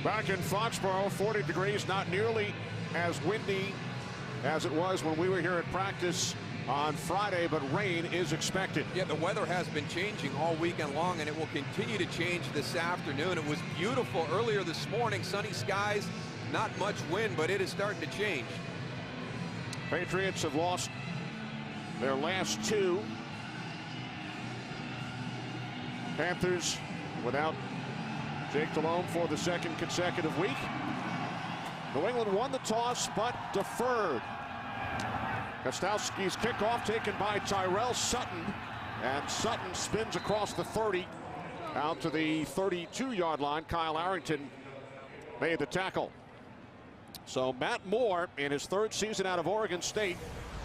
Back in Foxborough, 40 degrees, not nearly as windy as it was when we were here at practice on Friday, but rain is expected. Yeah, the weather has been changing all weekend long, and it will continue to change this afternoon. It was beautiful earlier this morning, sunny skies, not much wind, but it is starting to change. Patriots have lost their last two. Panthers without Jake Delhomme for the second consecutive week. New England won the toss, but deferred. Kostowski's kickoff taken by Tyrell Sutton, and Sutton spins across the 30 out to the 32-yard line. Kyle Arrington made the tackle. So Matt Moore, in his third season out of Oregon State,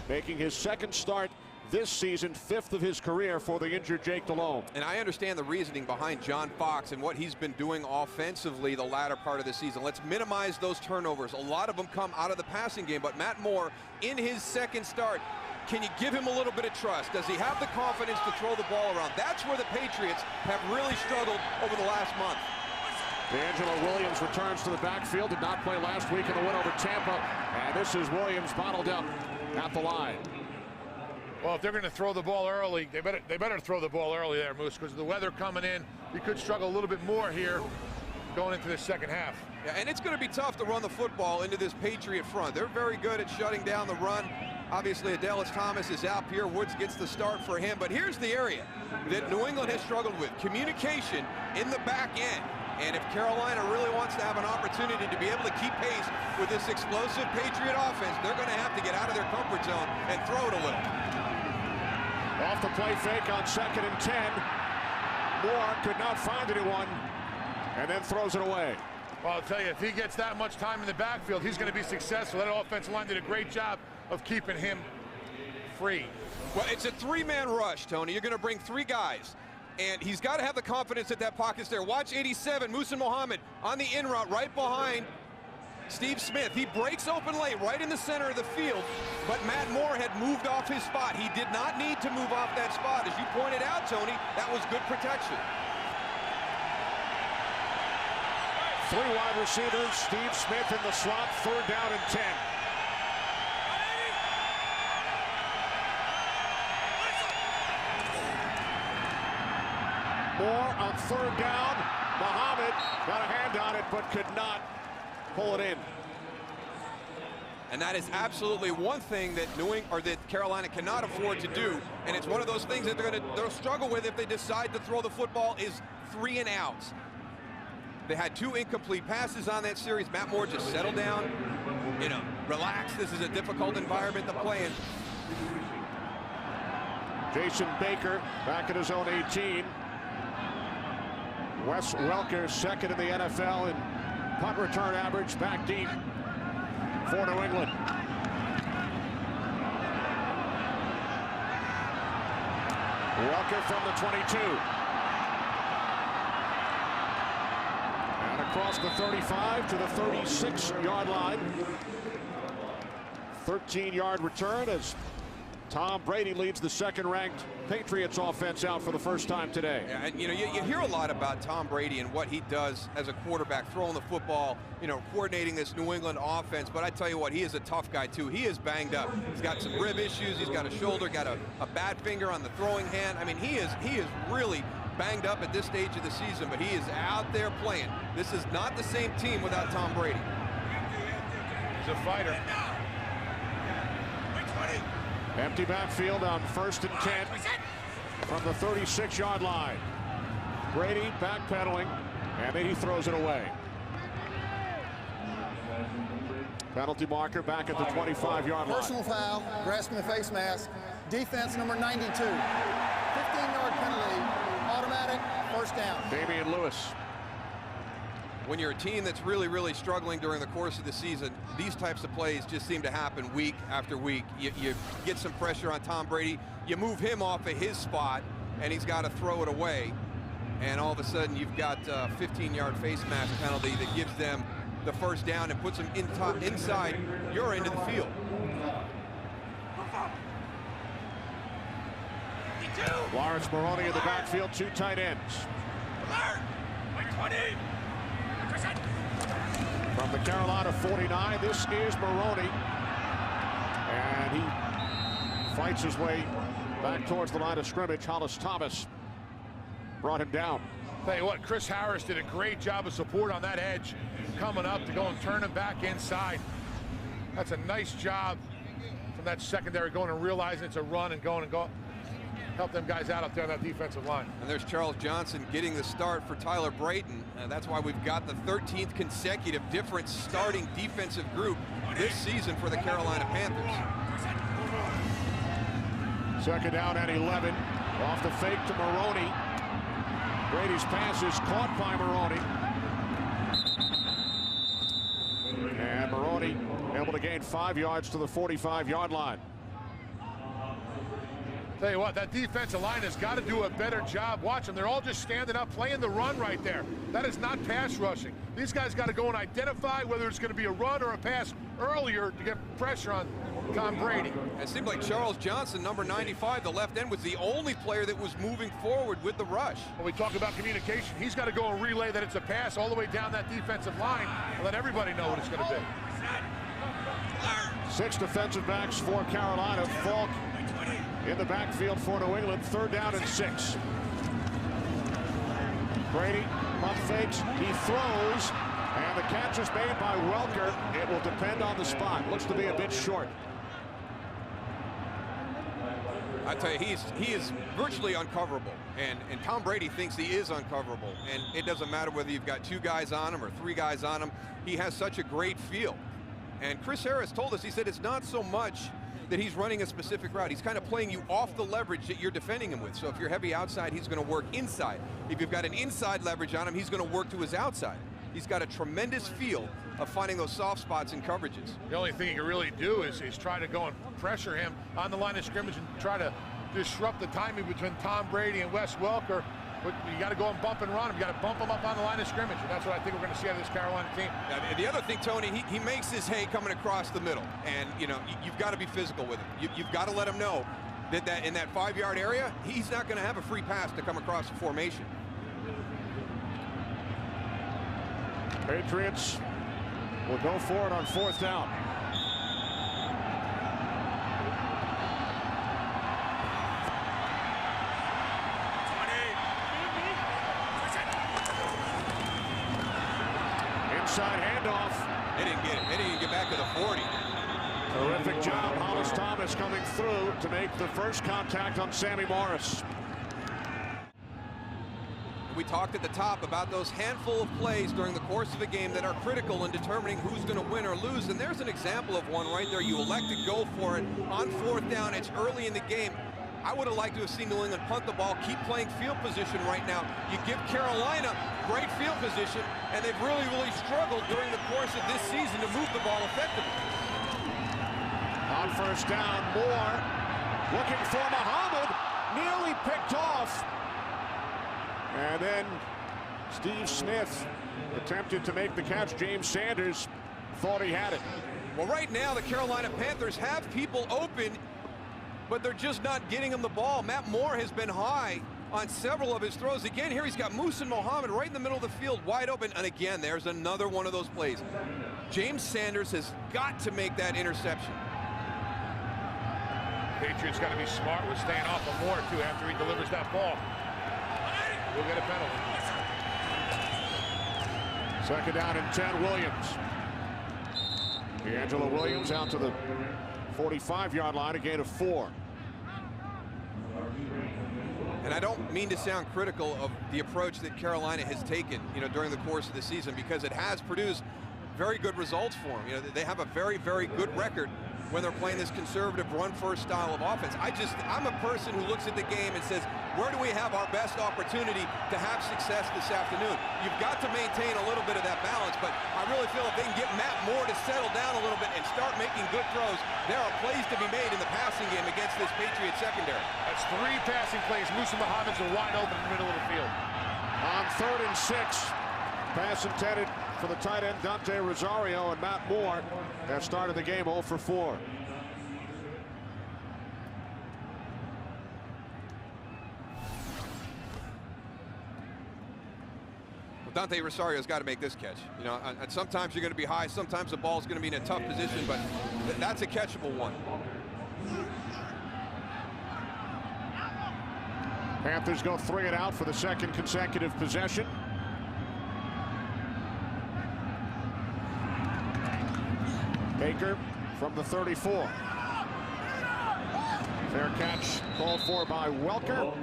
making his second start this season, fifth of his career for the injured Jake Delhomme. And I understand the reasoning behind John Fox and what he's been doing offensively the latter part of the season. Let's minimize those turnovers. A lot of them come out of the passing game, but Matt Moore, in his second start, can you give him a little bit of trust? Does he have the confidence to throw the ball around? That's where the Patriots have really struggled over the last month. D'Angelo Williams returns to the backfield, did not play last week in the win over Tampa, and this is Williams bottled up at the line. Well, if they're going to throw the ball early, they better throw the ball early there, Moose, because the weather coming in, you could struggle a little bit more here going into the second half. Yeah, and it's going to be tough to run the football into this Patriot front. They're very good at shutting down the run. Obviously, Adelis Thomas is out here. Woods gets the start for him. But here's the area that New England has struggled with: communication in the back end. And if Carolina really wants to have an opportunity to be able to keep pace with this explosive Patriot offense, they're going to have to get out of their comfort zone and throw it a little. Off the play fake on 2nd and 10. Moore could not find anyone and then throws it away. Well, I'll tell you, if he gets that much time in the backfield, he's going to be successful. That offensive line did a great job of keeping him free. Well, it's a three-man rush, Tony. You're going to bring three guys. And he's got to have the confidence that that pocket's there. Watch 87, Musa Mohammed on the in route right behind Steve Smith. He breaks open late right in the center of the field, but Matt Moore had moved off his spot. He did not need to move off that spot. As you pointed out, Tony, that was good protection. Three wide receivers, Steve Smith in the slot, 3rd down and 10. Moore on 3rd down. Mohammed got a hand on it, but could not pull it in. And that is absolutely one thing that Carolina cannot afford to do. And it's one of those things that they'll struggle with if they decide to throw the football, is 3 and outs. They had 2 incomplete passes on that series. Matt Moore just settled down, relax. This is a difficult environment to play in. Jason Baker back at his own 18. Wes Welker, 2nd in the NFL in punt return average, back deep for New England. Welker from the 22. And across the 35 to the 36-yard line. 13-yard return as Tom Brady leads the second-ranked Patriots offense out for the first time today. Yeah, and you hear a lot about Tom Brady and what he does as a quarterback, throwing the football, coordinating this New England offense. But I tell you what, he is a tough guy too. He is banged up. He's got some rib issues. He's got a shoulder, got a bad finger on the throwing hand. I mean, he is really banged up at this stage of the season, but he is out there playing. This is not the same team without Tom Brady. He's a fighter. Empty backfield on 1st and 10 from the 36-yard line. Brady backpedaling, and then he throws it away. Penalty marker back at the 25-yard line. Personal foul, grasping the face mask. Defense number 92. 15-yard penalty, automatic, 1st down. Damian Lewis. When you're a team that's really, really struggling during the course of the season, these types of plays just seem to happen week after week. You get some pressure on Tom Brady, you move him off of his spot, and he's got to throw it away. And all of a sudden, you've got a 15-yard face mask penalty that gives them the 1st down and puts them inside your end of the field. Lawrence Maroney in the backfield, 2 tight ends. out of 49. This is Maroney. And he fights his way back towards the line of scrimmage. Hollis Thomas brought him down. Tell you what, Chris Harris did a great job of support on that edge, coming up to go and turn him back inside. That's a nice job from that secondary, going and realizing it's a run and going and go. Help them guys out up there on that defensive line. And there's Charles Johnson getting the start for Tyler Brayton. And that's why we've got the 13th consecutive different starting defensive group this season for the Carolina Panthers. Second down at 11. Off the fake to Maroney. Brady's pass is caught by Maroney. And Maroney able to gain 5 yards to the 45-yard line. Tell you what, that defensive line has got to do a better job. Watch them. They're all just standing up, playing the run right there. That is not pass rushing. These guys got to go and identify whether it's going to be a run or a pass earlier to get pressure on Tom Brady. It seemed like Charles Johnson, number 95, the left end, was the only player that was moving forward with the rush. When we talk about communication, he's got to go and relay that it's a pass all the way down that defensive line and let everybody know what it's going to be. 6 defensive backs for Carolina. Falk in the backfield for New England. 3rd down and 6. Brady pump fakes, he throws, and the catch is made by Welker. It will depend on the spot. Looks to be a bit short. I tell you, he is virtually uncoverable, and Tom Brady thinks he is uncoverable, and it doesn't matter whether you've got 2 guys on him or 3 guys on him. He has such a great feel. And Chris Harris told us, he said it's not so much that he's running a specific route. He's kind of playing you off the leverage that you're defending him with. So if you're heavy outside, he's going to work inside. If you've got an inside leverage on him, he's going to work to his outside. He's got a tremendous feel of finding those soft spots and coverages. The only thing he can really do is try to go and pressure him on the line of scrimmage and try to disrupt the timing between Tom Brady and Wes Welker. But you got to go and bump and run him. You got to bump him up on the line of scrimmage, and that's what I think we're going to see out of this Carolina team. Now, the other thing, Tony, he makes his hay coming across the middle, and you know you've got to be physical with him. You've got to let him know that in that 5-yard area, he's not going to have a free pass to come across the formation. Patriots will go for it on 4th down. Inside handoff. They didn't get it. They didn't get back to the 40. Terrific job. Hollis Thomas coming through to make the first contact on Sammy Morris. We talked at the top about those handful of plays during the course of a game that are critical in determining who's going to win or lose, and there's an example of one right there. You elect to go for it on 4th down. It's early in the game. I would have liked to have seen New England punt the ball, keep playing field position right now. You give Carolina great field position, and they've really struggled during the course of this season to move the ball effectively. On 1st down, Moore looking for Muhammad, nearly picked off. And then Steve Smith attempted to make the catch. James Sanders thought he had it. Well, right now the Carolina Panthers have people open, but they're just not getting him the ball. Matt Moore has been high on several of his throws. Again, here he's got Muhsin Muhammad right in the middle of the field, wide open. And again, there's another one of those plays. James Sanders has got to make that interception. Patriots got to be smart with staying off of Moore, too, after he delivers that ball. We'll get a penalty. 2nd down and 10, Williams. D'Angelo Williams out to the 45-yard line, a gain of 4. And I don't mean to sound critical of the approach that Carolina has taken, during the course of the season, because it has produced very good results for them. They have a very good record when they're playing this conservative run-first style of offense. I'm a person who looks at the game and says, where do we have our best opportunity to have success this afternoon? You've got to maintain a little bit of that balance, but I really feel if they can get Matt Moore to settle down a little bit and start making good throws, there are plays to be made in the passing game against this Patriots secondary. That's 3 passing plays. Muhsin Muhammad's are wide open in the middle of the field. On 3rd and 6, pass intended for the tight end Dante Rosario, and Matt Moore has started the game 0 for 4. Dante Rosario's got to make this catch. You know, and sometimes you're going to be high, sometimes the ball's going to be in a tough position, but that's a catchable one. Panthers go 3 and out for the second consecutive possession. Baker from the 34. Fair catch called for by Welker.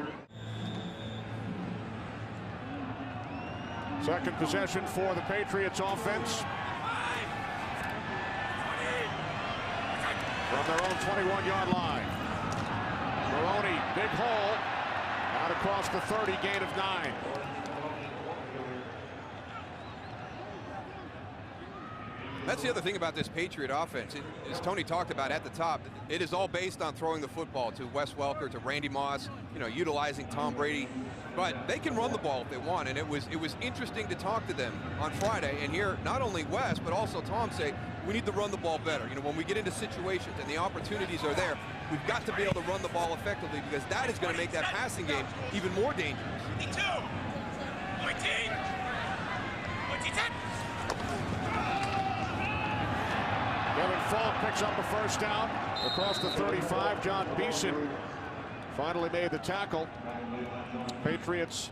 Second possession for the Patriots offense. From their own 21-yard line. Maroney, big hole. Out across the 30, gain of 9. That's the other thing about this Patriot offense. As Tony talked about at the top, it is all based on throwing the football to Wes Welker, to Randy Moss, you know, utilizing Tom Brady. But they can run the ball if they want, and it was interesting to talk to them on Friday and hear not only Wes, but also Tom say, we need to run the ball better. You know, when we get into situations and the opportunities are there, we've got to be able to run the ball effectively, because that is going to make that passing game even more dangerous. 52, 19, 10. Kevin Falk picks up a first down across the 35. John Beeson finally made the tackle. Patriots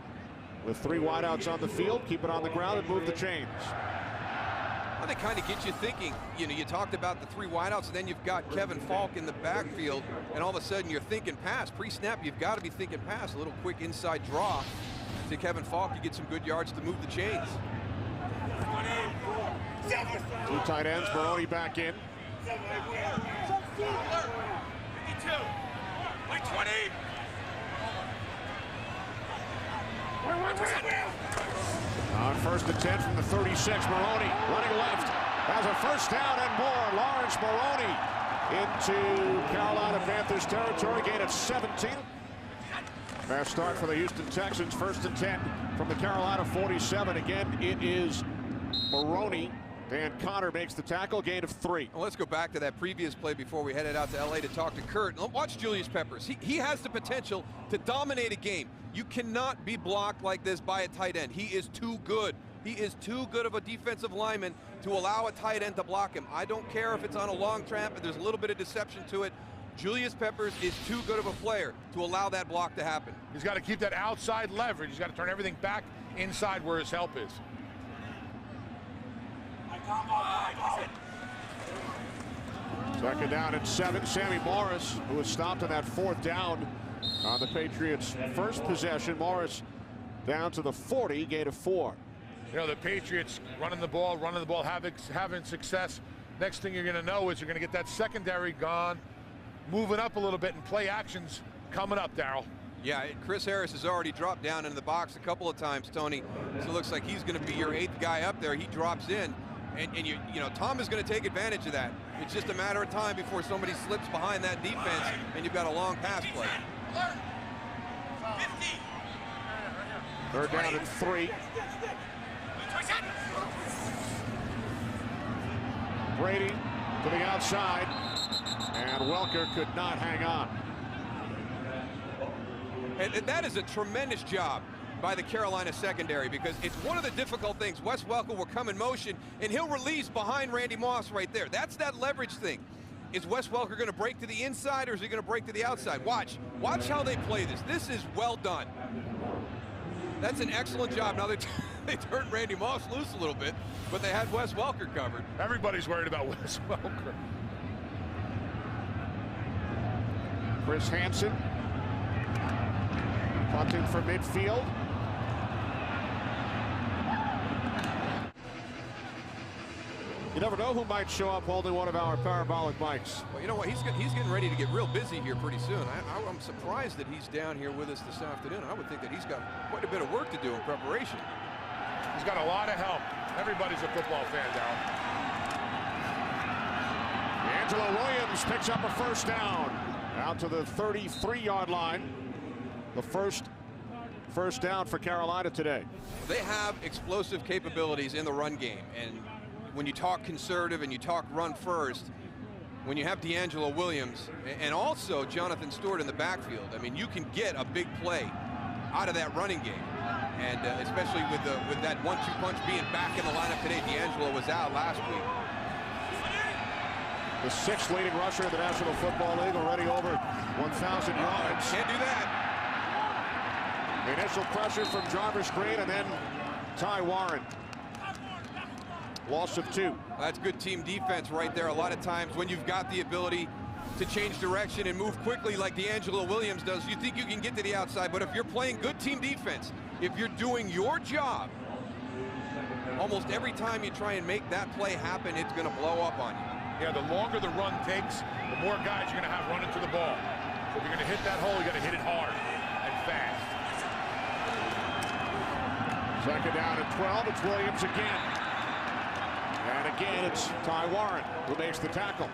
with 3 wideouts on the field, keep it on the ground and move the chains. Well, they kind of get you thinking. You know, you talked about the 3 wideouts, and then you've got Kevin Falk in the backfield, and all of a sudden you're thinking pass. Pre-snap, you've got to be thinking pass. A little quick inside draw to Kevin Falk. You get some good yards to move the chains. 2 tight ends, Maroney back in. 52, 20. On first and 10 from the 36, Maroney running left. Has a first down and more. Lawrence Maroney into Carolina Panthers territory, gain of 17. Fast start for the Houston Texans, first and 10 from the Carolina 47. Again, it is Maroney. Dan Connor makes the tackle, gain of 3. Well, let's go back to that previous play before we headed out to LA to talk to Kurt. Watch Julius Peppers. He has the potential to dominate a game. You cannot be blocked like this by a tight end. He is too good. He is too good of a defensive lineman to allow a tight end to block him. I don't care if it's on a long trap, but there's a little bit of deception to it. Julius Peppers is too good of a player to allow that block to happen. He's got to keep that outside leverage. He's got to turn everything back inside where his help is. Second down and 7. Sammy Morris, who was stopped on that 4th down on the Patriots' first possession. Morris down to the 40, gain of 4. You know, the Patriots running the ball, having success. Next thing you're going to know is you're going to get that secondary gone, moving up a little bit, and play actions coming up, Darryl. Yeah, Chris Harris has already dropped down into the box a couple of times, Tony. So it looks like he's going to be your 8th guy up there. He drops in. And you know, Tom is going to take advantage of that. It's just a matter of time before somebody slips behind that defense and you've got a long pass play. 50. 3rd down and 3. Brady to the outside, and Welker could not hang on. And that is a tremendous job by the Carolina secondary, because it's one of the difficult things. Wes Welker will come in motion and he'll release behind Randy Moss right there. That's that leverage thing. Is Wes Welker going to break to the inside, or is he going to break to the outside? Watch how they play this. This is well done. That's an excellent job. Now they turned Randy Moss loose a little bit, but they had Wes Welker covered. Everybody's worried about Wes Welker. Chris Hansen punting for midfield. You never know who might show up holding one of our parabolic mics. Well, you know what? He's getting ready to get real busy here pretty soon. I'm surprised that he's down here with us this afternoon. I would think that he's got quite a bit of work to do in preparation. He's got a lot of help. Everybody's a football fan, Darryl. Angelo Williams picks up a first down out to the 33-yard line. The first down for Carolina today. They have explosive capabilities in the run game, and when you talk conservative and you talk run first, when you have D'Angelo Williams and also Jonathan Stewart in the backfield, I mean, you can get a big play out of that running game. And especially with that 1-2 punch being back in the lineup today. D'Angelo was out last week. The 6th leading rusher in the National Football League, already over 1,000 yards. Can't do that. The initial pressure from Jarvis Green, and then Ty Warren. Loss of 2. That's good team defense right there. A lot of times when you've got the ability to change direction and move quickly like D'Angelo Williams does, you think you can get to the outside. But if you're playing good team defense, if you're doing your job, almost every time you try and make that play happen, it's going to blow up on you. Yeah, the longer the run takes, the more guys you're going to have running to the ball. So if you're going to hit that hole, you got to hit it hard and fast. 2nd down and 12. It's Williams again. And again, it's Ty Warren who makes the tackle.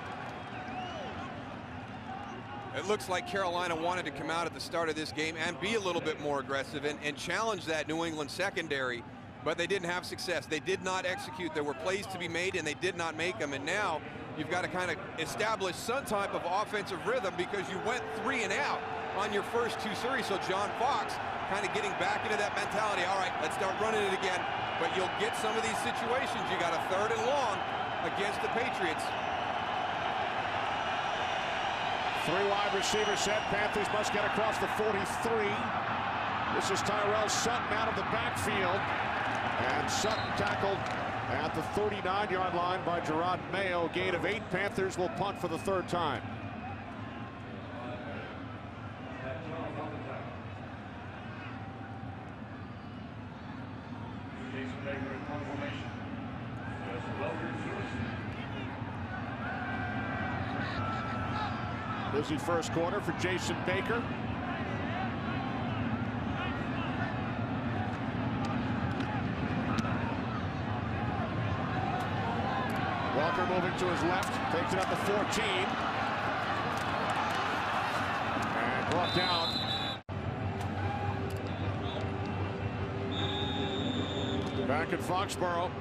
It looks like Carolina wanted to come out at the start of this game and be a little bit more aggressive and challenge that New England secondary, but they didn't have success. They did not execute. There were plays to be made, and they did not make them. And now you've got to kind of establish some type of offensive rhythm because you went 3 and out on your first 2 series. So John Fox kind of getting back into that mentality. All right, let's start running it again. But you'll get some of these situations. You got a 3rd and long against the Patriots. 3 wide receiver set. Panthers must get across the 43. This is Tyrell Sutton out of the backfield. And Sutton tackled at the 39-yard line by Gerard Mayo. Gain of 8. Panthers will punt for the 3rd time. Busy first quarter for Jason Baker. Walker moving to his left, takes it up to 14. And brought down. Back in Foxborough,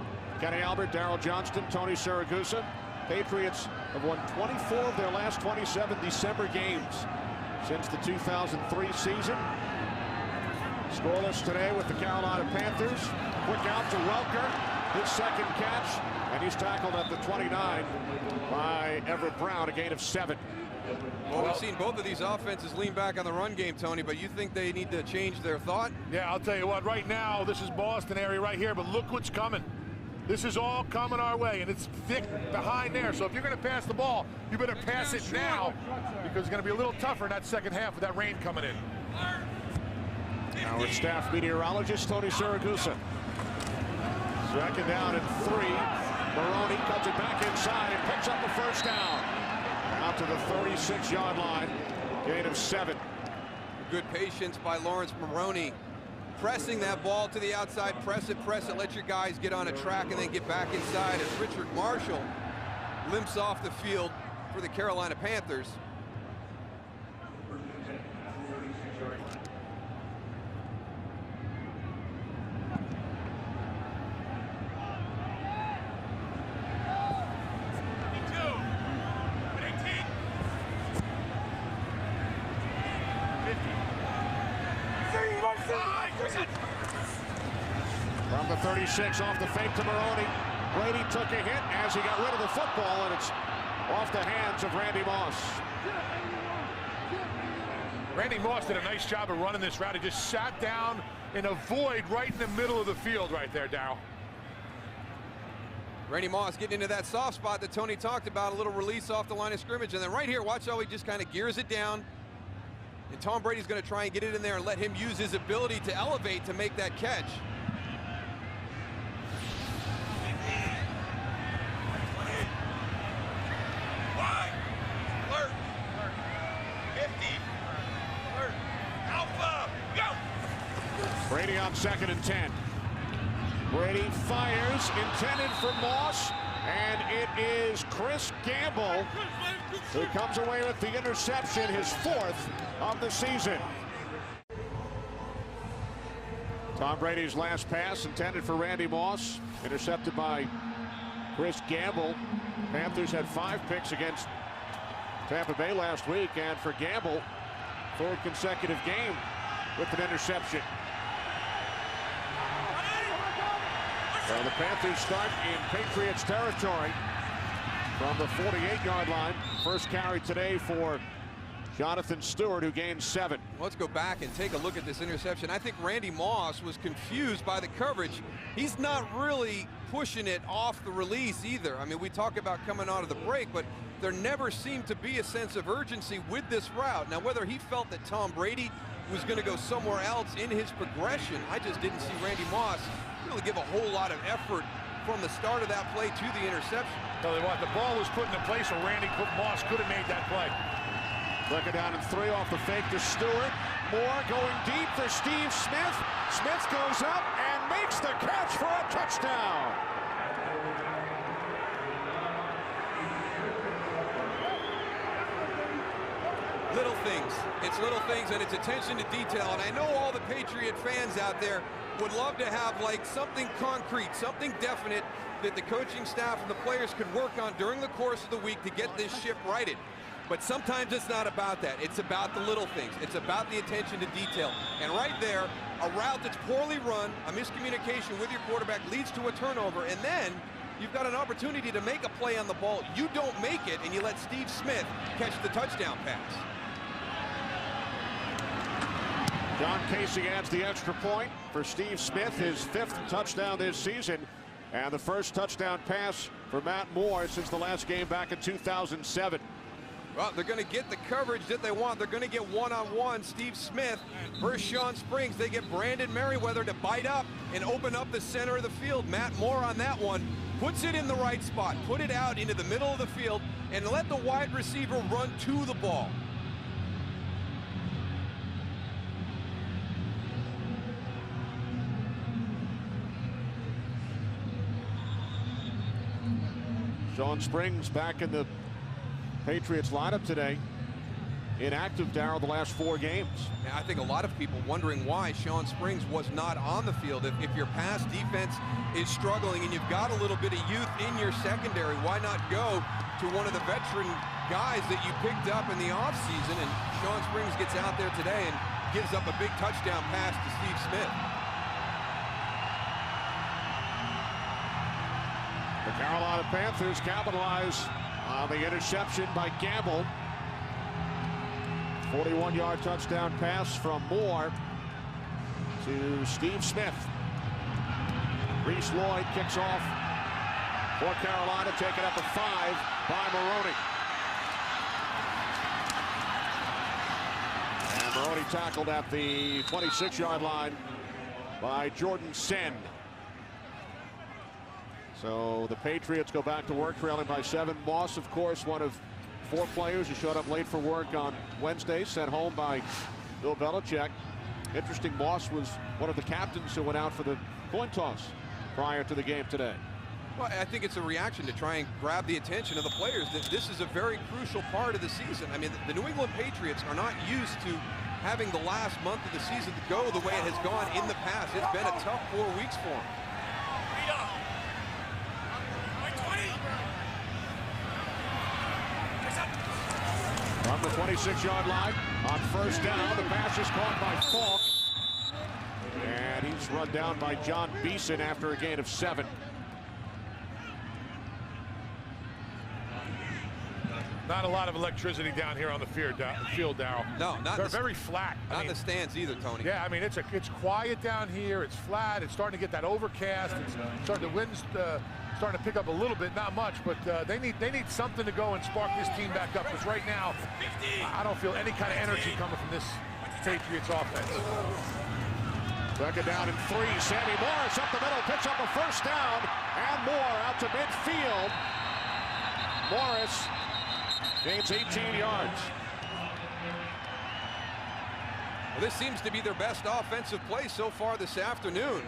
Kenny Albert, Darryl Johnston, Tony Siragusa. Patriots have won 24 of their last 27 December games since the 2003 season. Scoreless today with the Carolina Panthers. Quick out to Welker, his 2nd catch, and he's tackled at the 29 by Everett Brown, a gain of 7. Well, we've seen both of these offenses lean back on the run game, Tony, but you think they need to change their thought? Yeah, I'll tell you what, right now, this is Boston area right here, but look what's coming. This is all coming our way, and it's thick behind there. So if you're going to pass the ball, you better pass it now because it's going to be a little tougher in that 2nd half with that rain coming in. Our staff meteorologist, Tony Siragusa. 2nd down and 3. Maroney cuts it back inside and picks up the 1st down. Out to the 36-yard line. Gain of 7. Good patience by Lawrence Maroney. Pressing that ball to the outside, press it, let your guys get on a track and then get back inside as Richard Marshall limps off the field for the Carolina Panthers. From the 36 off the fake to Maroney. Brady took a hit as he got rid of the football, and it's off the hands of Randy Moss. Randy Moss did a nice job of running this route. He just sat down in a void right in the middle of the field right there, Darryl. Randy Moss getting into that soft spot that Tony talked about, a little release off the line of scrimmage. And then right here, watch how he just kind of gears it down. And Tom Brady's going to try and get it in there and let him use his ability to elevate to make that catch. Brady on 2nd and 10. Brady fires, intended for Moss, and it is Chris Gamble who comes away with the interception, his 4th of the season. Tom Brady's last pass intended for Randy Moss, intercepted by Chris Gamble. Panthers had 5 picks against Tampa Bay last week, and for Gamble, 3rd consecutive game with an interception. Well, the Panthers start in Patriots territory from the 48-yard line. First carry today for Jonathan Stewart, who gained 7. Let's go back and take a look at this interception. I think Randy Moss was confused by the coverage. He's not really pushing it off the release either. I mean, we talk about coming out of the break, but there never seemed to be a sense of urgency with this route. Now, whether he felt that Tom Brady was going to go somewhere else in his progression, I just didn't see Randy Moss really give a whole lot of effort from the start of that play to the interception. Tell you what, the ball was put in a place where Randy Moss could have made that play. Looking down and 3 off the fake to Stewart. Moore going deep for Steve Smith. Smith goes up and makes the catch for a touchdown. Little things. It's little things, and it's attention to detail. And I know all the Patriot fans out there would love to have like something concrete, something definite that the coaching staff and the players could work on during the course of the week to get this ship righted. But sometimes it's not about that. It's about the little things. It's about the attention to detail. And right there, a route that's poorly run, a miscommunication with your quarterback leads to a turnover, and then you've got an opportunity to make a play on the ball. You don't make it, and you let Steve Smith catch the touchdown pass. John Casey adds the extra point for Steve Smith, his 5th touchdown this season, and the first touchdown pass for Matt Moore since the last game back in 2007. Well, they're going to get the coverage that they want. They're going to get one-on-one Steve Smith versus Sean Springs. They get Brandon Merriweather to bite up and open up the center of the field. Matt Moore on that one puts it in the right spot, put it out into the middle of the field, and let the wide receiver run to the ball. Sean Springs back in the Patriots lineup today. Inactive, Darryl, the last 4 games. And I think a lot of people wondering why Sean Springs was not on the field. If your pass defense is struggling and you've got a little bit of youth in your secondary, why not go to one of the veteran guys that you picked up in the offseason? And Sean Springs gets out there today and gives up a big touchdown pass to Steve Smith. The Carolina Panthers capitalize on the interception by Gamble. 41-yard touchdown pass from Moore to Steve Smith. Reese Lloyd kicks off for Carolina, taken up at 5 by Maroney. And Maroney tackled at the 26-yard line by Jordan Senn. So the Patriots go back to work, trailing by 7. Moss, of course, one of 4 players who showed up late for work on Wednesday, sent home by Bill Belichick. Interesting, Moss was one of the captains who went out for the coin toss prior to the game today. Well, I think it's a reaction to try and grab the attention of the players. This is a very crucial part of the season. I mean, the New England Patriots are not used to having the last month of the season to go the way it has gone in the past. It's been a tough 4 weeks for them. From the 26-yard line on first down, the pass is caught by Falk. And he's run down by John Beeson after a gain of 7. Not a lot of electricity down here on the field, Darryl. No, not They're very flat. Not in the stands either, Tony. Yeah, I mean, it's quiet down here. It's flat. It's starting to get that overcast. It's starting, the wind's starting to pick up a little bit, not much, but they need something to go and spark this team back up, because right now I don't feel any kind of energy coming from this Patriots offense. Second down and 3. Sammy Morris up the middle, picks up a first down, and Moore out to midfield. Morris gains 18 yards. Well, this seems to be their best offensive play so far this afternoon.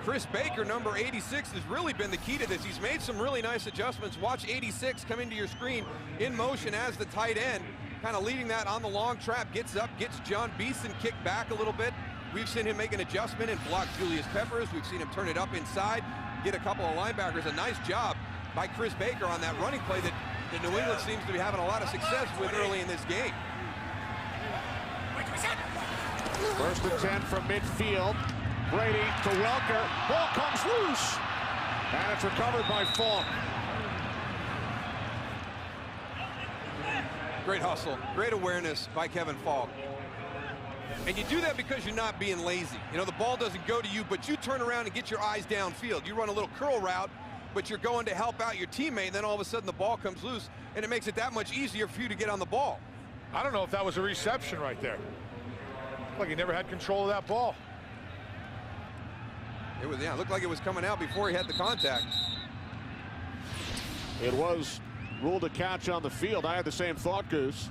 Chris Baker, number 86, has really been the key to this. He's made some really nice adjustments. Watch 86 come into your screen in motion as the tight end, kind of leading that on the long trap, gets up, gets John Beeson kicked back a little bit. We've seen him make an adjustment and block Julius Peppers. We've seen him turn it up inside, get a couple of linebackers. A nice job by Chris Baker on that running play that New England seems to be having a lot of success with early in this game. First and 10 from midfield. Brady to Welker. Ball comes loose. And it's recovered by Falk. Great hustle, great awareness by Kevin Falk. And you do that because you're not being lazy. You know, the ball doesn't go to you, but you turn around and get your eyes downfield. You run a little curl route, but you're going to help out your teammate, and then all of a sudden the ball comes loose, and it makes it that much easier for you to get on the ball. I don't know if that was a reception right there. Like he never had control of that ball. It was, yeah, it looked like it was coming out before he had the contact. It was ruled a catch on the field. I had the same thought, Goose.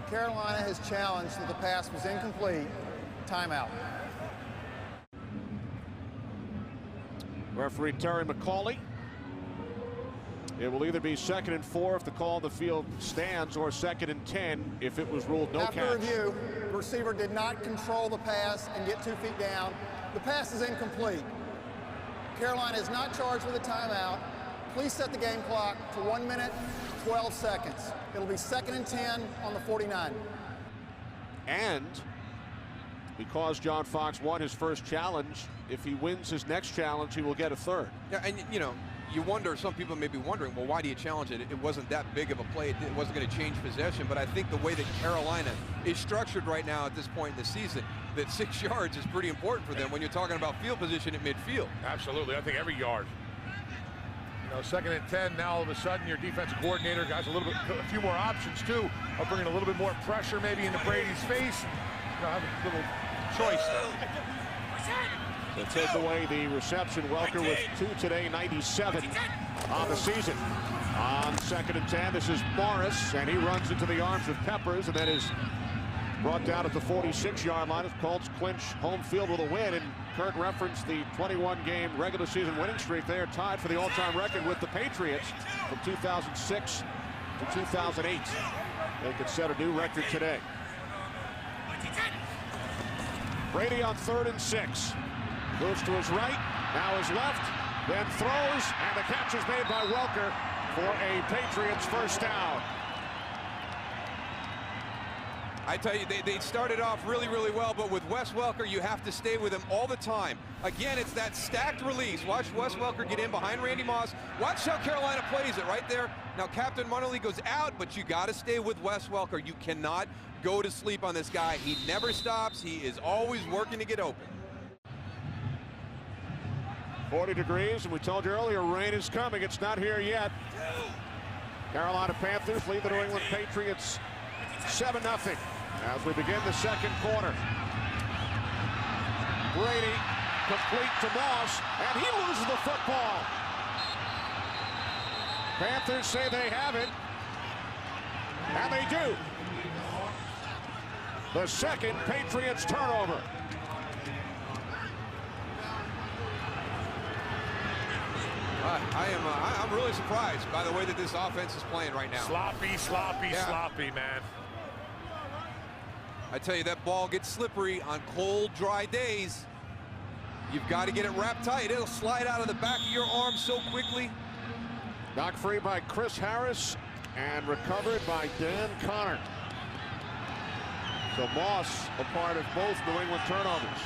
Carolina has challenged that the pass was incomplete. Timeout. Referee Terry McCauley. It will either be 2nd and 4 if the call on the field stands, or 2nd and 10 if it was ruled no catch. After review, the receiver did not control the pass and get 2 feet down. The pass is incomplete. Carolina is not charged with a timeout. Please set the game clock to 1 minute, 12 seconds. It'll be 2nd and 10 on the 49. And because John Fox won his first challenge, if he wins his next challenge, he will get a third. Yeah, and you know, you wonder, some people may be wondering, well, why do you challenge it? It wasn't that big of a play. It wasn't going to change possession. But I think the way that Carolina is structured right now at this point in the season, that 6 yards is pretty important for them when you're talking about field position at midfield. Absolutely. I think every yard. You know, 2nd and 10, now all of a sudden your defensive coordinator has a few more options too, of bringing a little bit more pressure maybe into Brady's face. You know, have a little choice there. To take away the reception, Welker with 2 today, 97 on the season. On 2nd and 10, this is Morris, and he runs into the arms of Peppers, and then is brought down at the 46-yard line as Colts clinch home field with a win. And Kurt referenced the 21-game regular season winning streak. They are tied for the all-time record with the Patriots from 2006 to 2008. They could set a new record today. Brady on 3rd and 6. Moves to his right, now his left, then throws, and the catch is made by Welker for a Patriots first down. I tell you, they started off really, really well, but with Wes Welker, you have to stay with him all the time. Again, it's that stacked release. Watch Wes Welker get in behind Randy Moss. Watch how Carolina plays it right there. Now, Captain Munnerly goes out, but you got to stay with Wes Welker. You cannot go to sleep on this guy. He never stops. He is always working to get open. 40 degrees, and we told you earlier, rain is coming. It's not here yet. Carolina Panthers lead the New England Patriots 7-0 as we begin the 2nd quarter. Brady complete to Moss, and he loses the football. Panthers say they have it, and they do. The 2nd Patriots turnover. I'm really surprised by the way that this offense is playing right now. Sloppy, sloppy, man. I tell you, that ball gets slippery on cold, dry days. You've got to get it wrapped tight. It'll slide out of the back of your arm so quickly. Knocked free by Chris Harris and recovered by Dan Connor. So Moss a part of both New England turnovers.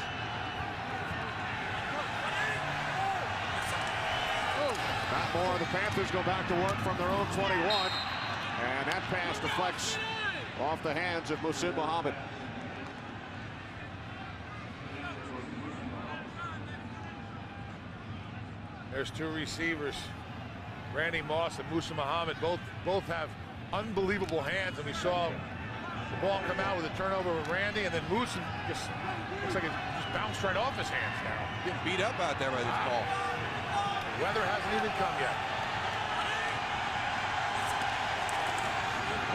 Not more. The Panthers go back to work from their own 21. And that pass deflects off the hands of Muhsin Muhammad. There's 2 receivers. Randy Moss and Muhsin Muhammad both have unbelievable hands, and we saw the ball come out with a turnover with Randy, and then Muhsin just looks like it just bounced right off his hands now. Getting beat up out there by this ball. The weather hasn't even come yet.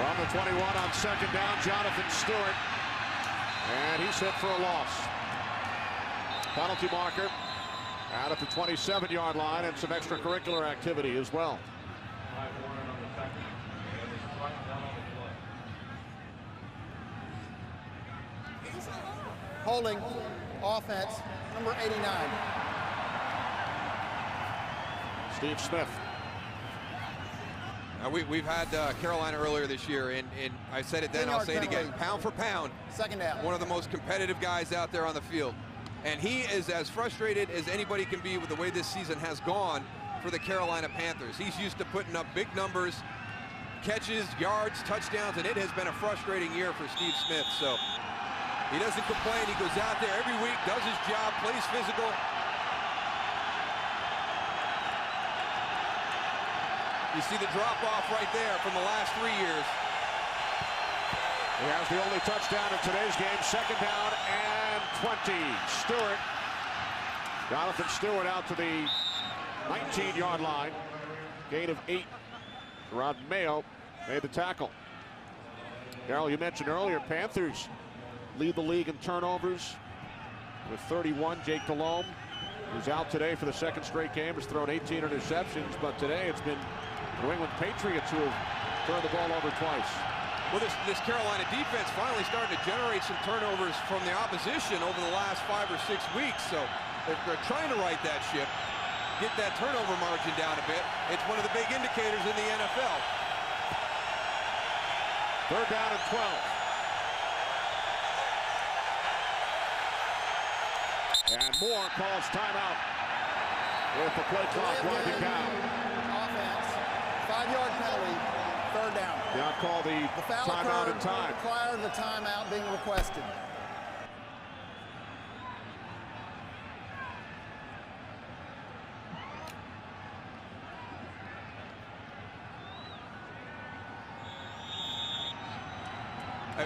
From the 21 on 2nd down, Jonathan Stewart. And he's hit for a loss. Penalty marker out at the 27-yard line, and some extracurricular activity as well. Holding offense, number 89. Steve Smith. We've had Carolina earlier this year, and I said it then, I'll say it again. Pound for pound. 2nd down. One of the most competitive guys out there on the field. And he is as frustrated as anybody can be with the way this season has gone for the Carolina Panthers. He's used to putting up big numbers, catches, yards, touchdowns, and it has been a frustrating year for Steve Smith. So he doesn't complain. He goes out there every week, does his job, plays physical. You see the drop-off right there from the last 3 years. He has the only touchdown in today's game. Second down and 20. Stewart. Jonathan Stewart out to the 19-yard line. Gain of 8. Rod Mayo made the tackle. Darrell, you mentioned earlier, Panthers lead the league in turnovers with 31. Jake Delhomme, who's out today for the second straight game, has thrown 18 interceptions, but today it's been New England Patriots who have turned the ball over twice. Well, this Carolina defense finally starting to generate some turnovers from the opposition over the last 5 or 6 weeks. So they're trying to right that ship, get that turnover margin down a bit. It's one of the big indicators in the NFL. Third down and 12. And Moore calls timeout with the play clock winding down. Offense, 5-yard penalty, third down. Now call the foul timeout in occurred time. prior to the timeout being requested.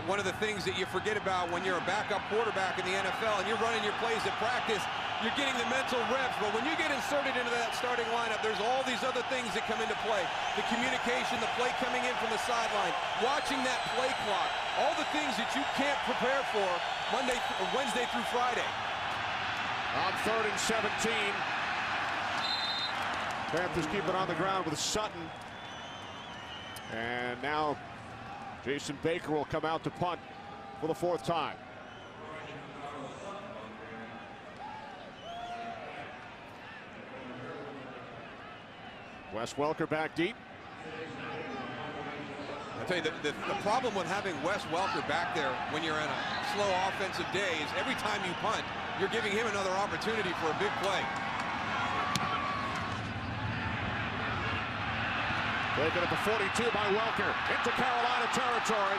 One of the things that you forget about when you're a backup quarterback in the NFL and you're running your plays at practice, you're getting the mental reps, but when you get inserted into that starting lineup, there's all these other things that come into play. The communication, the play coming in from the sideline, watching that play clock, all the things that you can't prepare for Wednesday through Friday. On 3rd and 17. Panthers keep it on the ground with Sutton. And now Jason Baker will come out to punt for the 4th time. Wes Welker back deep. I'll tell you, the problem with having Wes Welker back there when you're in a slow offensive day is every time you punt, you're giving him another opportunity for a big play. Taken at the 42 by Welker into Carolina territory.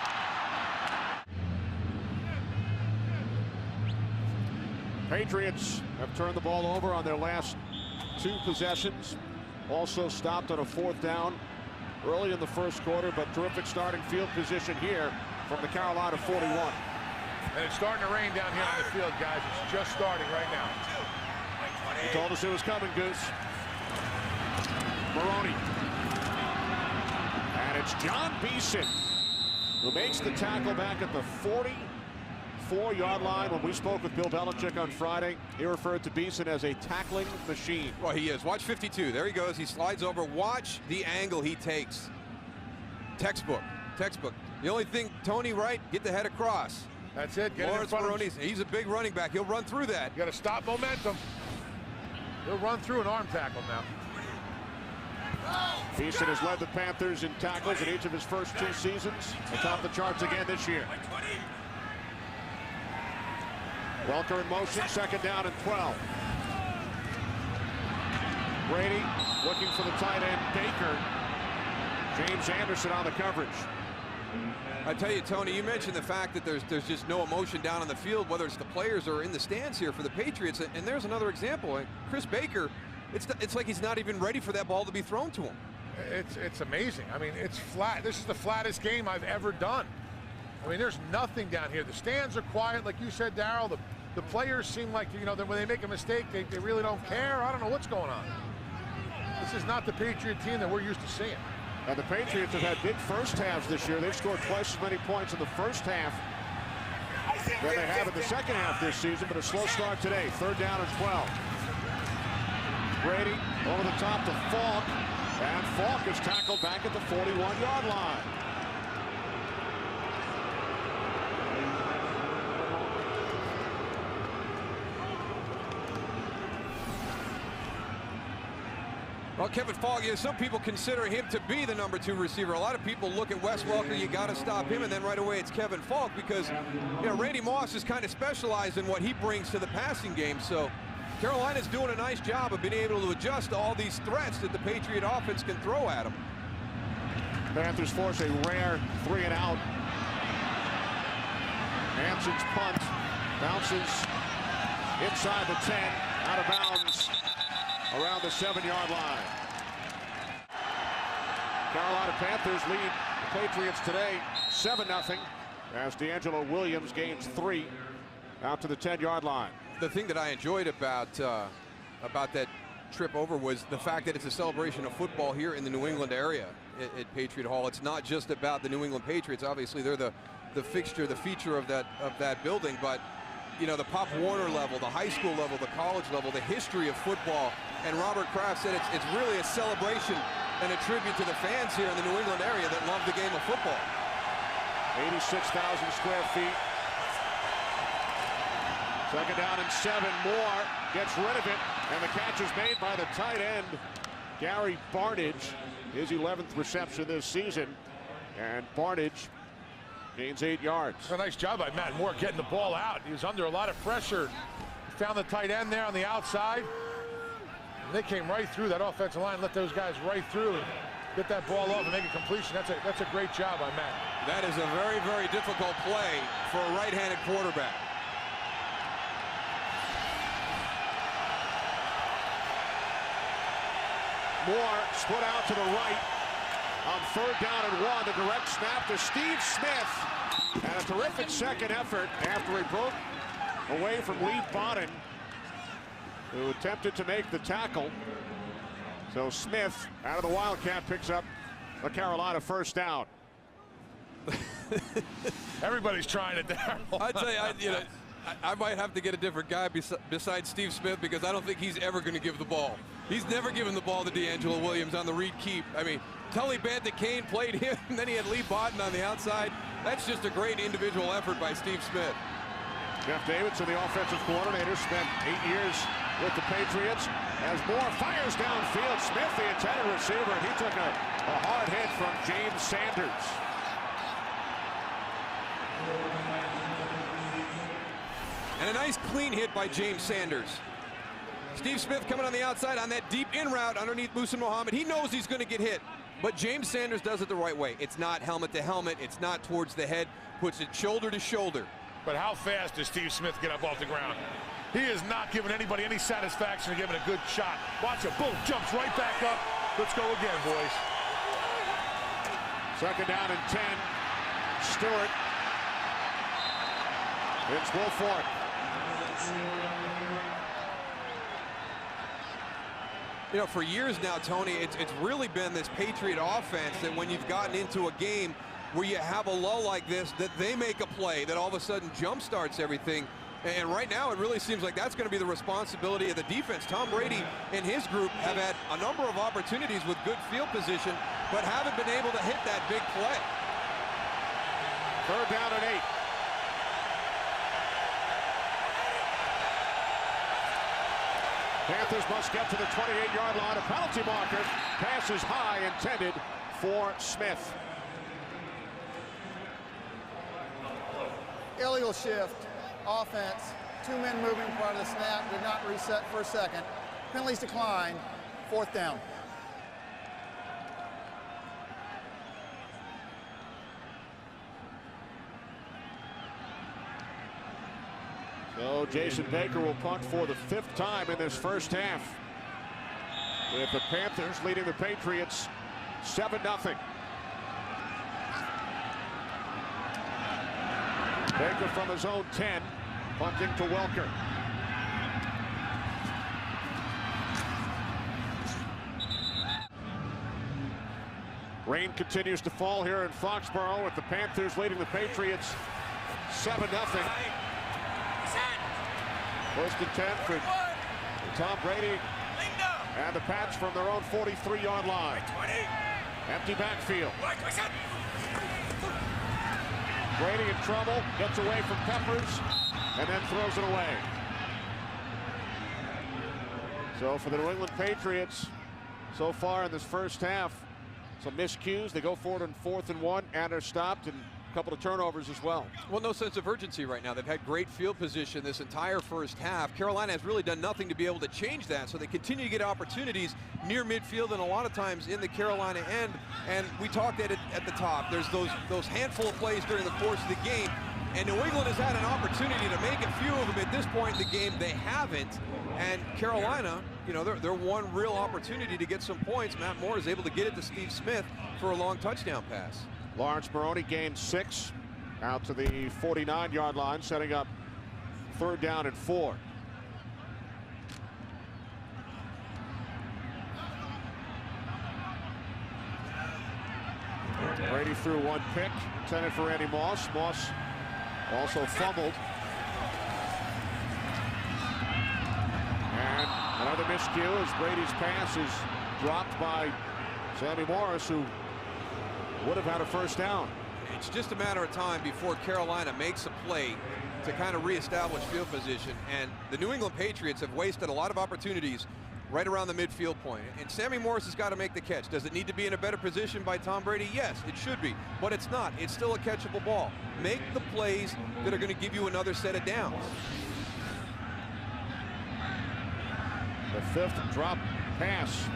Patriots have turned the ball over on their last 2 possessions. Also stopped on a 4th down early in the first quarter, but terrific starting field position here from the Carolina 41. And it's starting to rain down here on the field, guys. It's just starting right now. You told us it was coming, Goose. Maroney. And it's John Beeson who makes the tackle back at the 44-yard line. When we spoke with Bill Belichick on Friday, he referred to Beeson as a tackling machine. Well, he is. Watch 52. There he goes. He slides over. Watch the angle he takes. Textbook. The only thing, Tony, right? Get the head across. That's it. Get Lawrence Maroney, he's a big running back. He'll run through that. You got to stop momentum. He'll run through an arm tackle now. Beeson has led the Panthers in tackles in each of his first 2 seasons. Atop the charts again this year. Welker in motion, 2nd down and 12. Brady looking for the tight end, Baker. James Anderson on the coverage. I tell you, Tony, you mentioned the fact that there's just no emotion down on the field, whether it's the players or in the stands here for the Patriots. And there's another example. Chris Baker, it's like he's not even ready for that ball to be thrown to him. It's amazing. I mean, it's flat. This is the flattest game I've ever done. I mean, there's nothing down here. The stands are quiet, like you said, Darrell. The players seem like, you know, that when they make a mistake, they really don't care. I don't know what's going on. This is not the Patriot team that we're used to seeing. And the Patriots have had big first halves this year. They've scored twice as many points in the first half than they have in the second half this season, but a slow start today. 3rd down and 12. Brady over the top to Falk, and Falk is tackled back at the 41-yard line. Well, Kevin Falk, some people consider him to be the #2 receiver. A lot of people look at Wes Welker, you got to stop him, and then right away it's Kevin Falk because, Randy Moss is kind of specialized in what he brings to the passing game. So Carolina's doing a nice job of being able to adjust to all these threats that the Patriot offense can throw at them. Panthers force a rare 3-and-out. Hanson's punt bounces inside the 10, out of bounds around the 7-yard line. Carolina Panthers lead the Patriots today 7-0 as D'Angelo Williams gains 3 out to the 10-yard line. The thing that I enjoyed about that trip over was the fact that it's a celebration of football here in the New England area at Patriot Hall. It's not just about the New England Patriots. Obviously, they're the fixture, the feature of that building, but the Pop Warner level, the high school level, the college level, the history of football. And Robert Kraft said it's really a celebration and a tribute to the fans here in the New England area that love the game of football. 86,000 square feet. Second down and 7. Moore gets rid of it, and the catch is made by the tight end, Gary Barnidge, his 11th reception this season, and Barnidge gains 8 yards. A nice job by Matt Moore getting the ball out. He was under a lot of pressure. Found the tight end there on the outside. And they came right through that offensive line, let those guys right through and get that ball off and make a completion. That's a great job by Matt. That is a very, very difficult play for a right-handed quarterback. Moore split out to the right on 3rd down and 1. The direct snap to Steve Smith. And a terrific second effort after he broke away from Lee Bodden, who attempted to make the tackle. So Smith, out of the Wildcat, picks up a Carolina first down. Everybody's trying it there. I tell you, I might have to get a different guy besides Steve Smith because I don't think he's ever going to give the ball. He's never given the ball to D'Angelo Williams on the read keep. I mean, Tully Banta-Cain played him, and then he had Lee Bodden on the outside. That's just a great individual effort by Steve Smith. Jeff Davidson, the offensive coordinator, spent 8 years with the Patriots. As Moore fires downfield, Smith, the intended receiver, and he took a hard hit from James Sanders. And a nice clean hit by James Sanders. Steve Smith coming on the outside on that deep in route underneath Musa Muhammad. He knows he's going to get hit, but James Sanders does it the right way. It's not helmet to helmet. It's not towards the head. Puts it shoulder to shoulder. But how fast does Steve Smith get up off the ground? He is not giving anybody any satisfaction of giving a good shot. Watch it, boom, jumps right back up. Let's go again, boys. Second down and 10. Stewart. It's Wilfork. For years now, Tony, it's really been this Patriot offense that when you've gotten into a game where you have a lull like this, that they make a play that all of a sudden jump-starts everything. And right now, it really seems like that's going to be the responsibility of the defense. Tom Brady and his group have had a number of opportunities with good field position, but haven't been able to hit that big play. 3rd down and 8. Panthers must get to the 28-yard line. A penalty marker. Pass is high, intended for Smith. Illegal shift. Offense. 2 men moving prior to the snap. Did not reset for a second. Penalties declined. 4th down. So Jason Baker will punt for the 5th time in this first half, with the Panthers leading the Patriots 7-0. Baker from his own 10, punting to Welker. Rain continues to fall here in Foxborough, with the Panthers leading the Patriots 7-0. First and 10 for Tom Brady and the Pats from their own 43-yard line. Empty backfield. Brady in trouble, gets away from Peppers, and then throws it away. So for the New England Patriots, so far in this first half. Some miscues. They go forward on 4th and 1, and they're stopped, and a couple of turnovers as well. Well, no sense of urgency right now. They've had great field position this entire first half. Carolina has really done nothing to be able to change that, so they continue to get opportunities near midfield and a lot of times in the Carolina end. And we talked at it at the top. There's those handful of plays during the course of the game, and New England has had an opportunity to make a few of them. At this point in the game, they haven't. And Carolina, you know, they're one real opportunity to get some points. Matt Moore is able to get it to Steve Smith for a long touchdown pass. Lawrence Maroney gained 6 out to the 49-yard line, setting up 3rd down and 4. Brady threw 1 pick, intended for Randy Moss. Moss also fumbled. And another miscue as Brady's pass is dropped by Sammy Morris, who would have had a 1st down. It's just a matter of time before Carolina makes a play to kind of reestablish field position. And the New England Patriots have wasted a lot of opportunities right around the midfield point. And Sammy Morris has got to make the catch. Does it need to be in a better position by Tom Brady? Yes, it should be. But it's not. It's still a catchable ball. Make the plays that are going to give you another set of downs. The 5th drop pass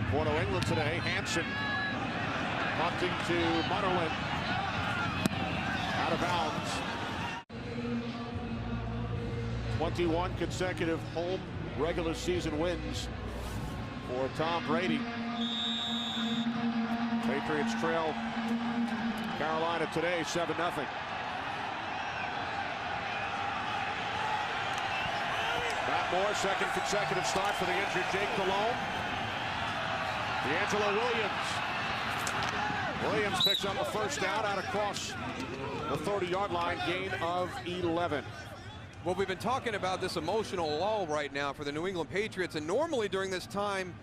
for New England today. Hansen punting to Mutterland. Out of bounds. 21 consecutive home regular season wins for Tom Brady. Patriots trail Carolina today 7-0. Matt Moore, 2nd consecutive start for the injured Jake Delhomme. D'Angelo Williams picks up a 1st down out across the 30-yard line, gain of 11. Well, we've been talking about this emotional lull right now for the New England Patriots, and normally during this time,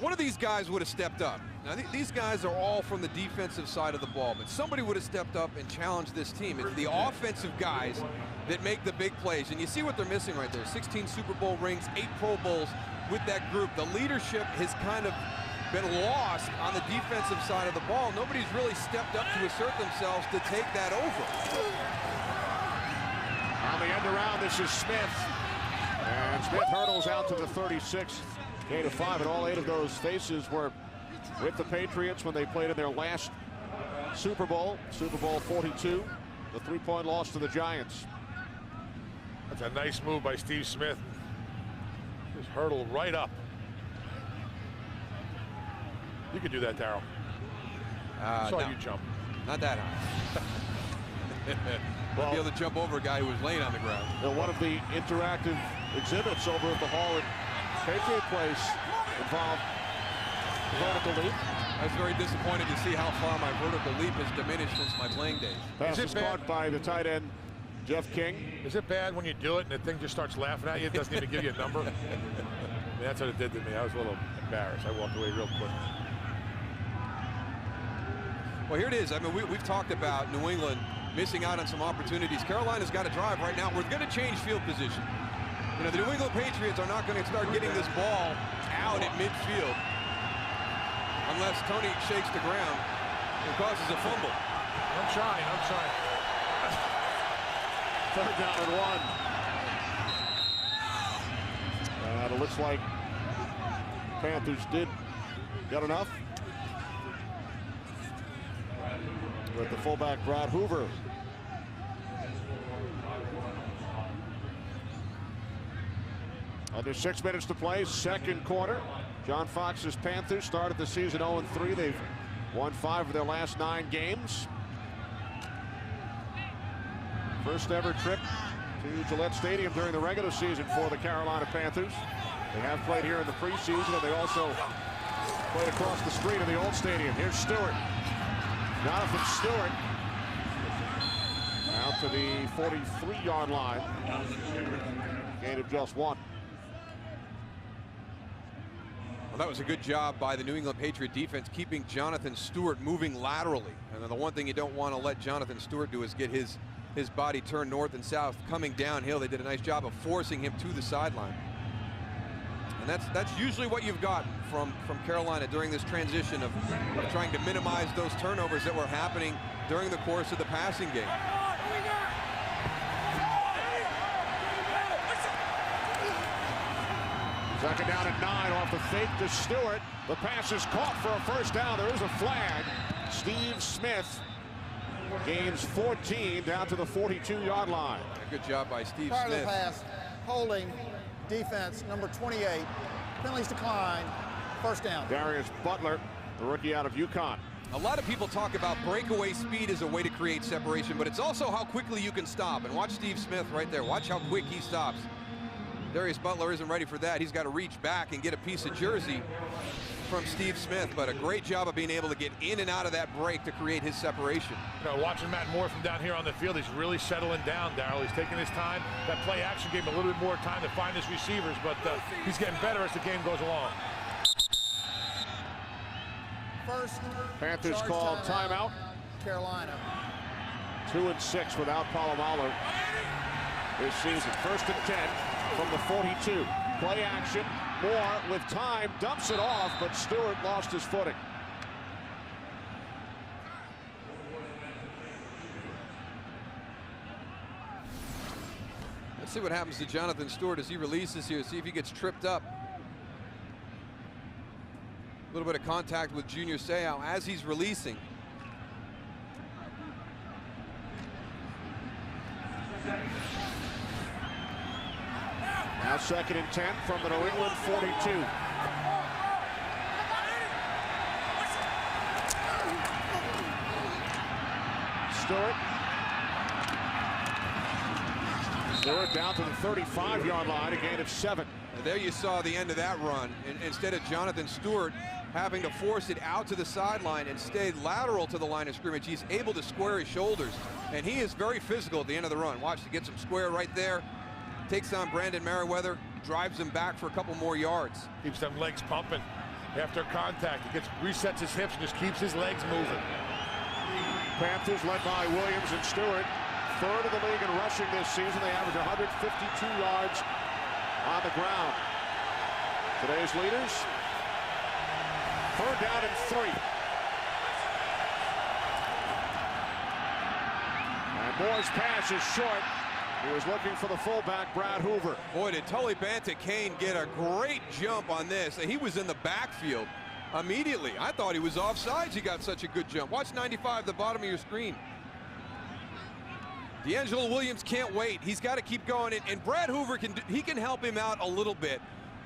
one of these guys would have stepped up. Now, these guys are all from the defensive side of the ball, but somebody would have stepped up and challenged this team. It's the offensive guys that make the big plays, and you see what they're missing right there. 16 Super Bowl rings, 8 Pro Bowls with that group. The leadership has kind of been lost on the defensive side of the ball. Nobody's really stepped up to assert themselves to take that over. On the end around, this is Smith. And Smith hurdles out to the 36. Gain of 5, and all 8 of those faces were with the Patriots when they played in their last Super Bowl, Super Bowl 42, the 3-point loss to the Giants. That's a nice move by Steve Smith. Just hurdled right up. You could do that, Darryl. Saw no, you jump. Not that high. Well, be able to jump over a guy who was laying on the ground. One of the interactive exhibits over at the Hall at Patriot Place involved vertical leap. I was very disappointed to see how far my vertical leap has diminished since my playing days. Pass is caught by the tight end, Jeff King. Is it bad when you do it and the thing just starts laughing at you? It doesn't even give you a number? I mean, that's what it did to me. I was a little embarrassed. I walked away real quick. Well, here it is. I mean, we've talked about New England missing out on some opportunities. Carolina's got to drive right now. We're going to change field position. You know, the New England Patriots are not going to start getting this ball out at midfield unless Tony shakes the ground and causes a fumble. I'm trying. 3rd down and 1. And it looks like Panthers did get enough with the fullback Brad Hoover. Under 6 minutes to play, 2nd quarter. John Fox's Panthers started the season 0-3. They've won 5 of their last 9 games. First ever trip to Gillette Stadium during the regular season for the Carolina Panthers. They have played here in the preseason, and they also played across the street in the old stadium. Here's Stewart. Jonathan Stewart out to the 43-yard line. Gain of just 1. Well, that was a good job by the New England Patriot defense, keeping Jonathan Stewart moving laterally. And then the one thing you don't want to let Jonathan Stewart do is get his body turned north and south coming downhill. They did a nice job of forcing him to the sideline. And that's usually what you've gotten from Carolina during this transition of trying to minimize those turnovers that were happening during the course of the passing game. Second down and 9 off the fake to Stewart. The pass is caught for a first down. There is a flag. Steve Smith gains 14 down to the 42-yard line. Good job by Steve Part Smith. of the pass, holding defense, number 28. Penalties decline. First down. Darius Butler, the rookie out of UConn. A lot of people talk about breakaway speed as a way to create separation, but it's also how quickly you can stop. And watch Steve Smith right there. Watch how quick he stops. Darius Butler isn't ready for that. He's got to reach back and get a piece of jersey from Steve Smith, but a great job of being able to get in and out of that break to create his separation. You know, watching Matt Moore from down here on the field, he's really settling down, Darryl. He's taking his time. That play action gave him a little bit more time to find his receivers, but he's getting better as the game goes along. First, Panthers call timeout. Carolina. 2-6 without Polamalu this season. First and 10 from the 42. Play action. Moore with time dumps it off, but Stewart lost his footing. Let's see what happens to Jonathan Stewart as he releases here. See if he gets tripped up. A little bit of contact with Junior Seau as he's releasing. Now second and 10 from the New England 42. Stewart down to the 35-yard line, a gain of 7. And there you saw the end of that run. Instead of Jonathan Stewart having to force it out to the sideline and stay lateral to the line of scrimmage, he's able to square his shoulders. And he is very physical at the end of the run. Watch, he gets him square right there. Takes on Brandon Merriweather, drives him back for a couple more yards. Keeps them legs pumping after contact. He resets his hips and just keeps his legs moving. Panthers led by Williams and Stewart. Third of the league in rushing this season. They average 152 yards on the ground. Today's leaders, third down and 3. And Moore's pass is short. He was looking for the fullback, Brad Hoover. Boy, did Tully Banta-Cain get a great jump on this. He was in the backfield immediately. I thought he was offsides. He got such a good jump. Watch 95, the bottom of your screen. D'Angelo Williams can't wait. He's got to keep going. And Brad Hoover can help him out a little bit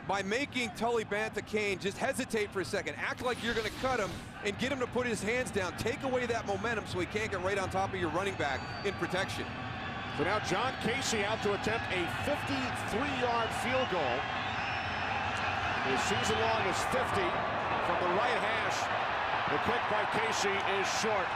by making Tully Banta-Cain just hesitate for a second, act like you're going to cut him, and get him to put his hands down. Take away that momentum so he can't get right on top of your running back in protection. So now John Casey out to attempt a 53-yard field goal. His season long is 50 from the right hash. The kick by Casey is short.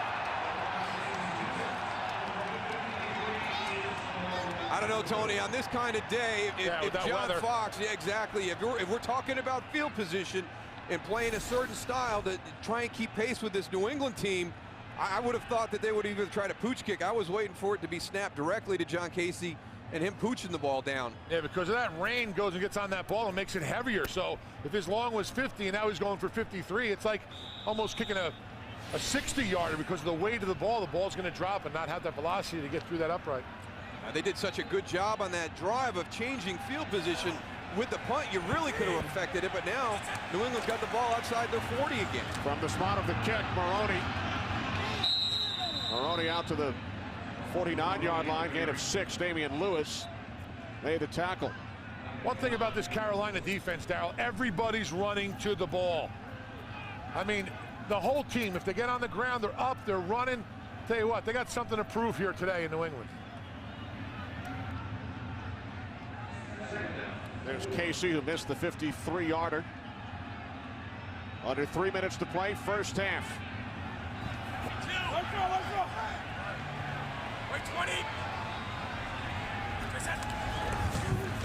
I don't know, Tony, on this kind of day, if John weather. Fox, yeah, exactly, if we're talking about field position and playing a certain style to try and keep pace with this New England team, I would have thought that they would even try to pooch kick. I was waiting for it to be snapped directly to John Casey and him pooching the ball down. Yeah, because of that rain goes and gets on that ball and makes it heavier. So if his long was 50 and now he's going for 53, it's like almost kicking a 60-yarder because of the weight of the ball. The ball's going to drop and not have that velocity to get through that upright. They did such a good job on that drive of changing field position. With the punt, you really could have affected it, but now New England's got the ball outside their 40 again. From the spot of the kick, Maroney out to the 49-yard line, gain of 6. Damian Lewis made the tackle. One thing about this Carolina defense, Darryl, everybody's running to the ball. I mean, the whole team, if they get on the ground, they're up, they're running. Tell you what, they got something to prove here today in New England. There's Casey, who missed the 53-yarder. Under 3 minutes to play, first half. Let's go. Wait, 20.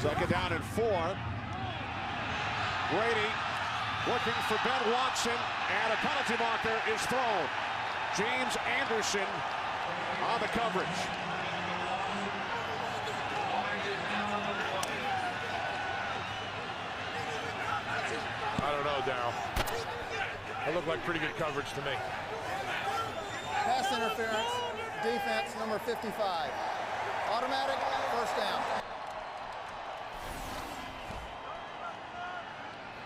Second down and 4. Brady looking for Ben Watson, and a penalty marker is thrown. James Anderson on the coverage. though, Darryl. That looked like pretty good coverage to me. Pass interference, defense number 55. Automatic, first down.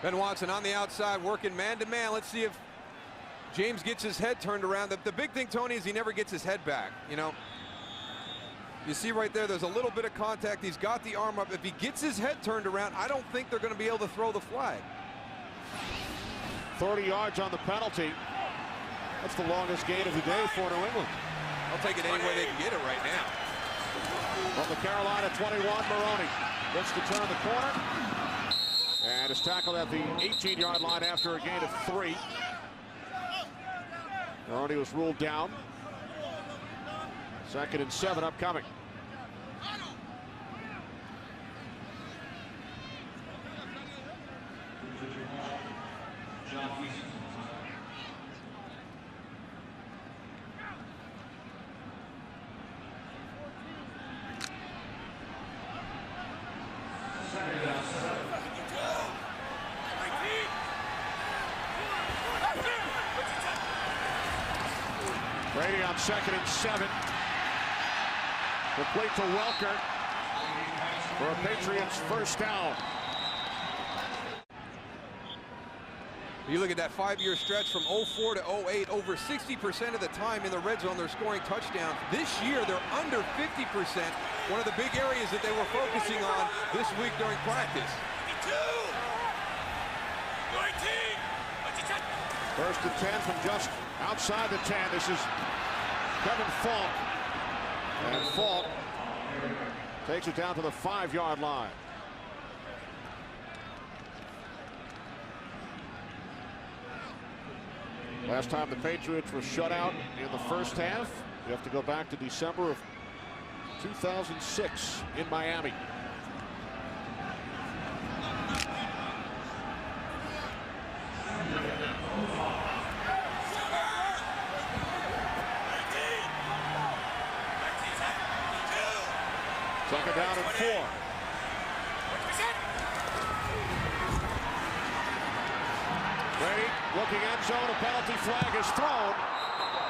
Ben Watson on the outside, working man-to-man. Let's see if James gets his head turned around. The big thing, Tony, is he never gets his head back. You know, you see right there, there's a little bit of contact. He's got the arm up. If he gets his head turned around, I don't think they're going to be able to throw the flag. 30 yards on the penalty. That's the longest gain of the day for New England. I'll take it any way they can get it right now. From the Carolina 21, Maroney looks to turn the corner. And is tackled at the 18-yard line after a gain of 3. Maroney was ruled down. 2nd and 7 upcoming. Brady on 2nd and 7. Complete to Welker for a Patriots first down. You look at that 5-year stretch from 04 to 08, over 60% of the time in the red zone they're scoring touchdowns. This year they're under 50%. One of the big areas that they were focusing on this week during practice. 1st and 10 from just outside the 10. This is Kevin Falk. And Falk takes it down to the 5-yard line. Last time the Patriots were shut out in the first half, you have to go back to December of 2006 in Miami. Second down and 4. Brady looking end zone. A penalty flag is thrown.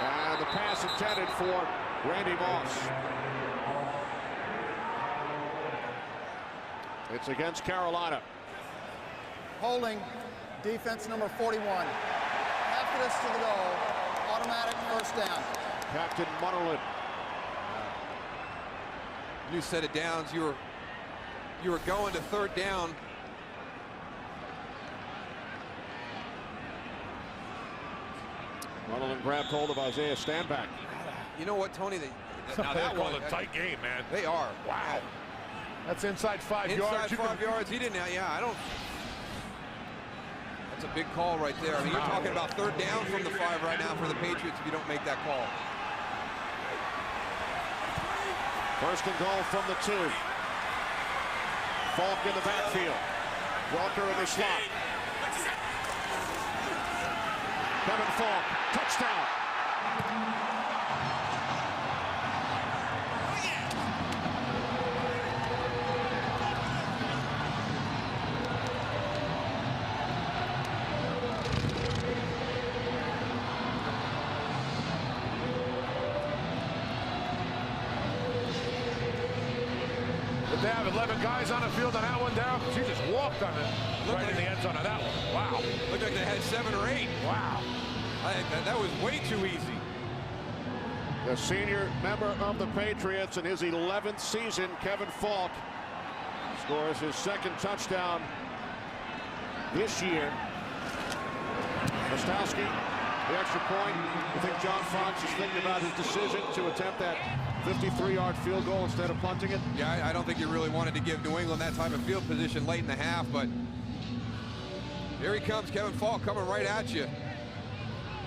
And the pass intended for Randy Moss. It's against Carolina. Holding, defense number 41. Half of this to the goal. Automatic first down. Captain Munnerlyn. New set of downs. You were going to 3rd down. Munnerlyn grabbed hold of Isaiah Stanback. You know what, Tony? Now that called a tight game, man. They are. Wow. That's inside 5 yards. Inside 5 yards. He didn't. Yeah, I don't. That's a big call right there. I mean, you're talking about 3rd down from the 5 right now for the Patriots if you don't make that call. 1st and goal from the 2. Falk in the backfield. Welker in the slot. Kevin Falk, touchdown. They have 11 guys on the field on that one, Darryl. She just walked on it right in the end zone on that one. Wow. Looked like they had 7 or 8. Wow. That was way too easy. The senior member of the Patriots in his 11th season, Kevin Falk, scores his 2nd touchdown this year. Gostowski, the extra point. You think John Fox is thinking about his decision to attempt that 53-yard field goal instead of punting it? Yeah, I don't think he really wanted to give New England that type of field position late in the half, but here he comes, Kevin Falk coming right at you.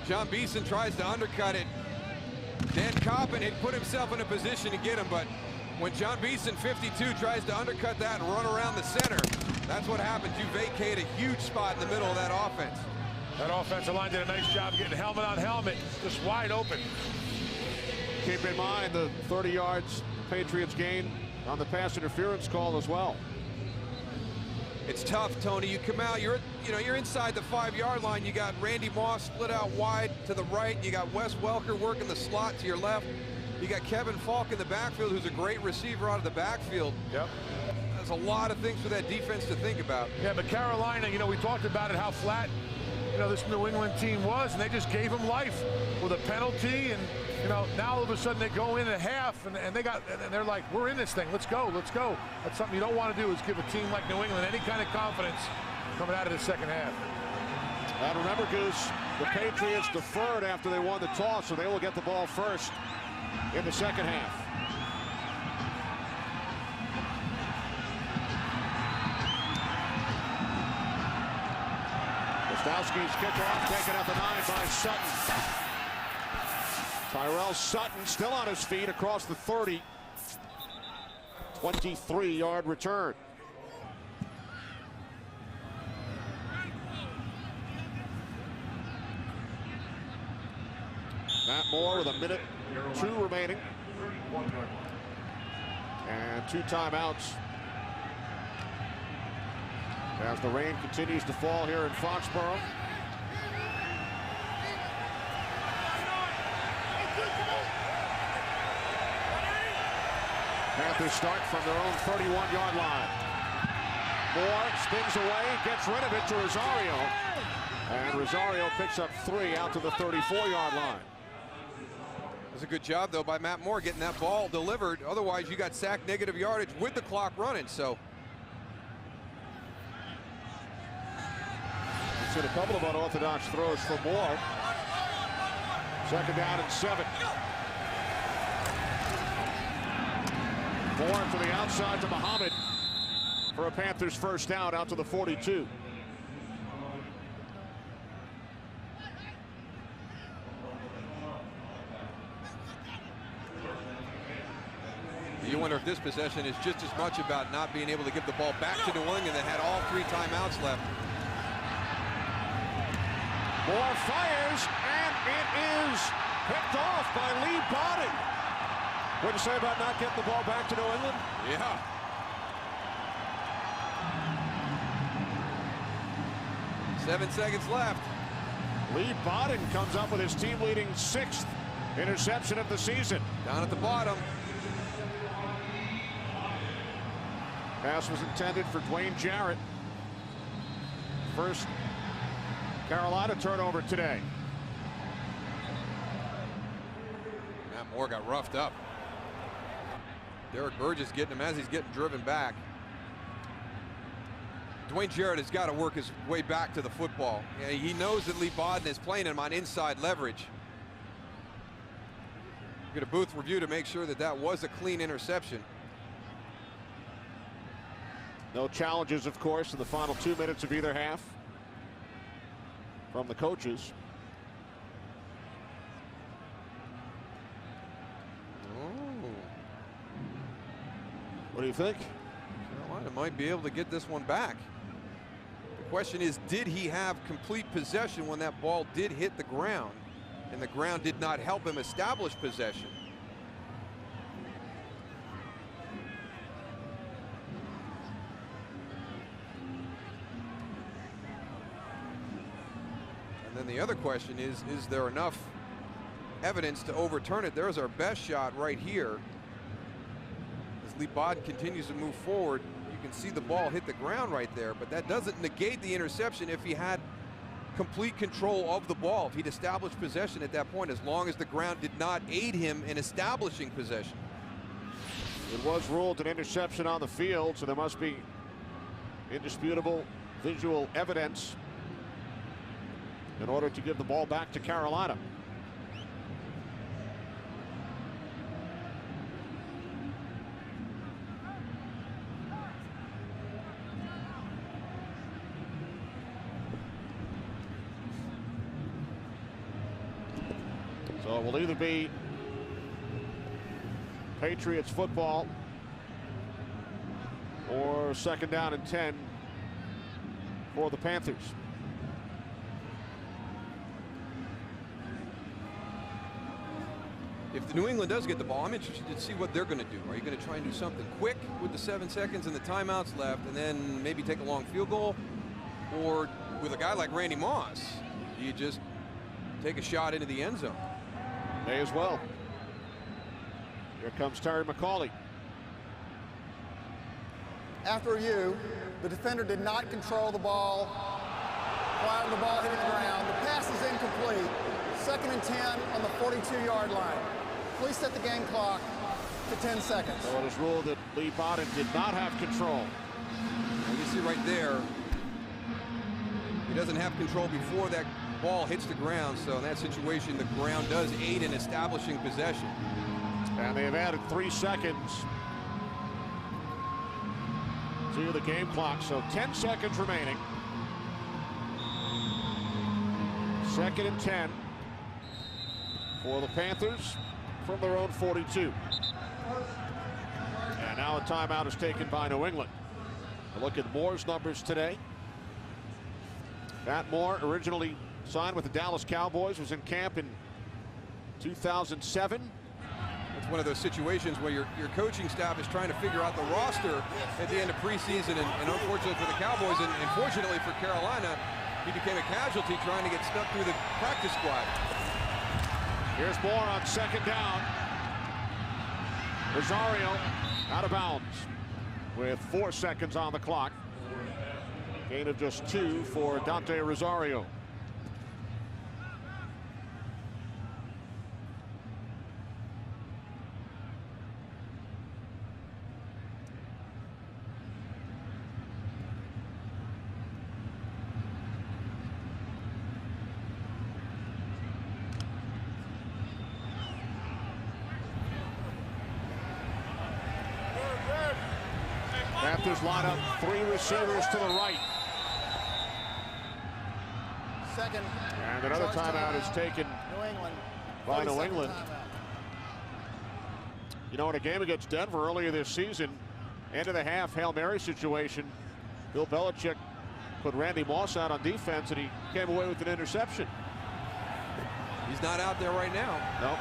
John Beeson tries to undercut it. Dan Coppin had put himself in a position to get him, but when John Beeson, 52, tries to undercut that and run around the center, that's what happens. You vacate a huge spot in the middle of that offense. That offensive line did a nice job getting helmet on helmet, just wide open. Keep in mind the 30 yards Patriots gain on the pass interference call as well. It's tough, Tony. You come out, you're inside the 5-yard line. You got Randy Moss split out wide to the right. You got Wes Welker working the slot to your left. You got Kevin Falk in the backfield, who's a great receiver out of the backfield. Yep. There's a lot of things for that defense to think about. Yeah, but Carolina, we talked about it, how flat, this New England team was, and they just gave them life with a penalty. And, now all of a sudden they go in at half, and they're like, we're in this thing. Let's go, let's go. That's something you don't want to do, is give a team like New England any kind of confidence coming out of the second half. And remember, Goose, the Patriots deferred after they won the toss, so they will get the ball first in the second half. Gostowski's kickoff taken at the 9 by Sutton. Tyrell Sutton still on his feet across the 30. 23-yard return. Matt Moore with 1:02 remaining. And 2 timeouts as the rain continues to fall here in Foxborough. Panthers start from their own 31-yard line. Moore spins away, gets rid of it to Rosario. And Rosario picks up 3 out to the 34-yard line. That's a good job, though, by Matt Moore getting that ball delivered. Otherwise, you got sack negative yardage with the clock running. So we've seen a couple of unorthodox throws for Moore. 2nd down and 7. Moore to the outside to Muhammad for a Panthers first down out to the 42. you wonder if this possession is just as much about not being able to give the ball back to New England that had all 3 timeouts left. Moore fires, and it is picked off by Lee Bodden. What do you say about not getting the ball back to New England? Yeah. Seven seconds left. Lee Bodden comes up with his team-leading 6th interception of the season. Down at the bottom. Pass was intended for Dwayne Jarrett. First Carolina turnover today. Matt Moore got roughed up. Derek Burgess getting him as he's getting driven back. Dwayne Jarrett has got to work his way back to the football. Yeah, he knows that Lee Bodden is playing him on inside leverage. Get a booth review to make sure that that was a clean interception. No challenges, of course, in the final 2 minutes of either half from the coaches. Oh. What do you think? Carolina might be able to get this one back. The question is, did he have complete possession when that ball did hit the ground, and the ground did not help him establish possession? And then the other question is there enough evidence to overturn it? There's our best shot right here. As Lee Bodden continues to move forward, you can see the ball hit the ground right there, but that doesn't negate the interception if he had complete control of the ball, if he'd established possession at that point, as long as the ground did not aid him in establishing possession. It was ruled an interception on the field, so there must be indisputable visual evidence in order to give the ball back to Carolina. So it will either be Patriots football or 2nd down and 10 for the Panthers. if the New England does get the ball, I'm interested to see what they're going to do. Are you going to try and do something quick with the 7 seconds and the timeouts left and then maybe take a long field goal? Or with a guy like Randy Moss, you just take a shot into the end zone? May as well. Here comes Terry McCauley. After review, the defender did not control the ball prior to the ball hitting the ground. The pass is incomplete. 2nd and 10 on the 42-yard line. Please set the game clock to 10 seconds. So it is ruled that Lee Bodden did not have control. And you see right there, he doesn't have control before that ball hits the ground. So in that situation, the ground does aid in establishing possession. And they have added 3 seconds to the game clock. So 10 seconds remaining. 2nd and 10 for the Panthers from their own 42. And now a timeout is taken by New England. A look at Moore's numbers today. Matt Moore, originally signed with the Dallas Cowboys, was in camp in 2007. It's one of those situations where your coaching staff is trying to figure out the roster at the end of preseason, and unfortunately for the Cowboys, and fortunately for Carolina, he became a casualty trying to get stuck through the practice squad. Here's Moore on 2nd down. Rosario out of bounds with 4 seconds on the clock. Gain of just 2 for Dante Rosario. Panthers line up 3 receivers to the right. Second. And another timeout is taken by New England. You know, in a game against Denver earlier this season, end of the half Hail Mary situation, Bill Belichick put Randy Moss out on defense and he came away with an interception. He's not out there right now. No.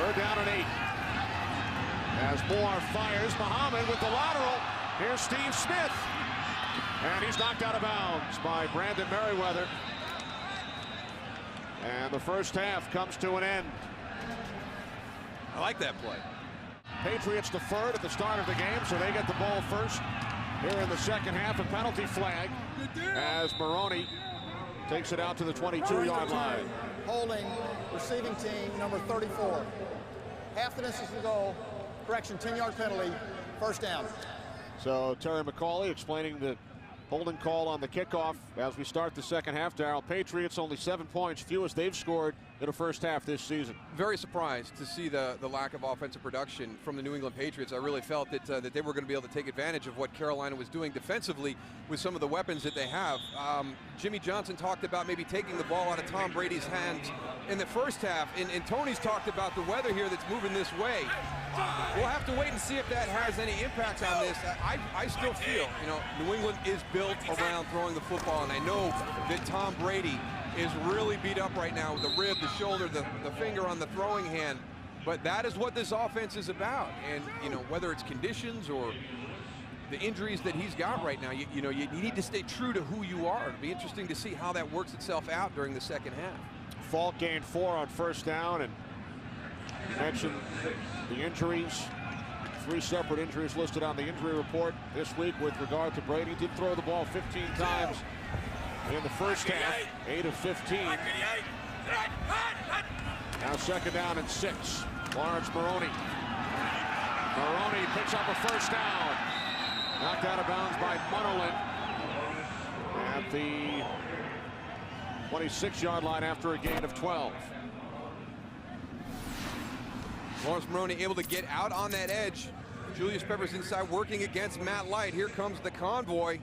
3rd down and 8. As Moore fires, Muhammad with the lateral. Here's Steve Smith. And he's knocked out of bounds by Brandon Merriweather. And the first half comes to an end. I like that play. Patriots deferred at the start of the game, so they get the ball first. Here in the second half, a penalty flag as Maroney takes it out to the 22-yard line. Holding receiving team number 34. Half the distance to goal. Correction, 10-yard penalty, 1st down. So Terry McCauley explaining the holding call on the kickoff as we start the second half. Darryl, Patriots only 7 points, fewest they've scored in a first half this season. Very surprised to see the lack of offensive production from the New England Patriots. I really felt that that they were going to be able to take advantage of what Carolina was doing defensively with some of the weapons that they have. Jimmy Johnson talked about maybe taking the ball out of Tom Brady's hands in the first half, and Tony's talked about the weather here that's moving this way. We'll have to wait and see if that has any impact on this. I still feel, you know, New England is built around throwing the football, and I know that Tom Brady is really beat up right now with the rib, the shoulder, the finger on the throwing hand. But that is what this offense is about. And, you know, whether it's conditions or the injuries that he's got right now, you know, you need to stay true to who you are. It'll be interesting to see how that works itself out during the second half. Falk gained 4 on 1st down, and you mentioned the injuries. 3 separate injuries listed on the injury report this week with regard to Brady. Did throw the ball 15 times in the first half, 8 of 15. Now 2nd down and 6. Lawrence Maroney. Maroney picks up a 1st down. Knocked out of bounds by Munnerlyn at the 26-yard line after a gain of 12. Lawrence Maroney able to get out on that edge. Julius Peppers inside working against Matt Light. Here comes the convoy.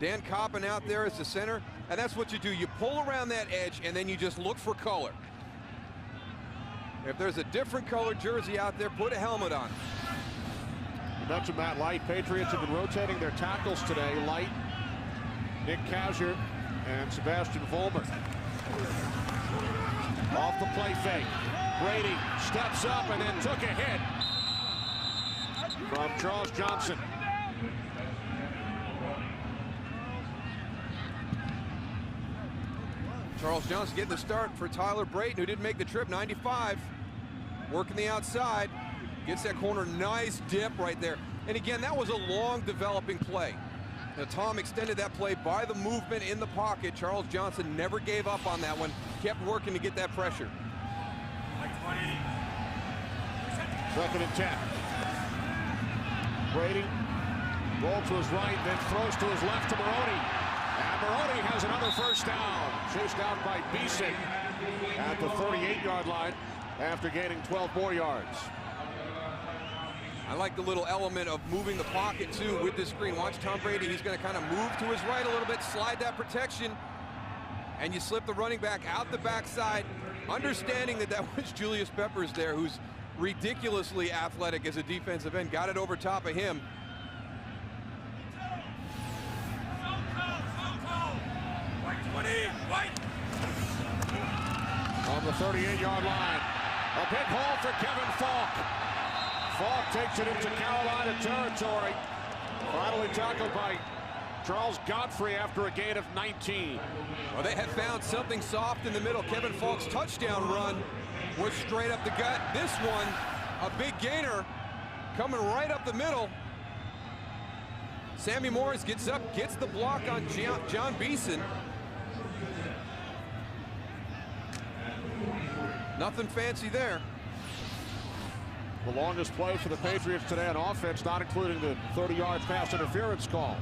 Dan Coppin out there as the center. And that's what you do. You pull around that edge and then you just look for color. If there's a different colored jersey out there, put a helmet on. You mentioned Matt Light. Patriots have been rotating their tackles today. Light, Nick Kazur, and Sebastian Vollmer. Off the play fake. Brady steps up and then took a hit from Charles Johnson. Charles Johnson getting the start for Tyler Brayton, who didn't make the trip. 95, working the outside, gets that corner. Nice dip right there. And again, that was a long developing play. Now, Tom extended that play by the movement in the pocket. Charles Johnson never gave up on that one, kept working to get that pressure. 2nd and 10. Brady rolls to his right, then throws to his left to Maroney. And Maroney has another first down. Chased out by Beeson at the 38-yard line after gaining 12 more yards. I like the little element of moving the pocket, too, with this screen. Watch Tom Brady. He's going to kind of move to his right a little bit, slide that protection, and you slip the running back out the backside, understanding that that was Julius Peppers there, who's ridiculously athletic as a defensive end. Got it over top of him. On the 38-yard line, a big hole for Kevin Falk. Falk takes it into Carolina territory. Finally tackled by Charles Godfrey after a gain of 19. Well, they had found something soft in the middle. Kevin Falk's touchdown run was straight up the gut. This one, a big gainer coming right up the middle. Sammy Morris gets up, gets the block on John Beeson. Nothing fancy there. The longest play for the Patriots today on offense, not including the 30-yard pass interference call.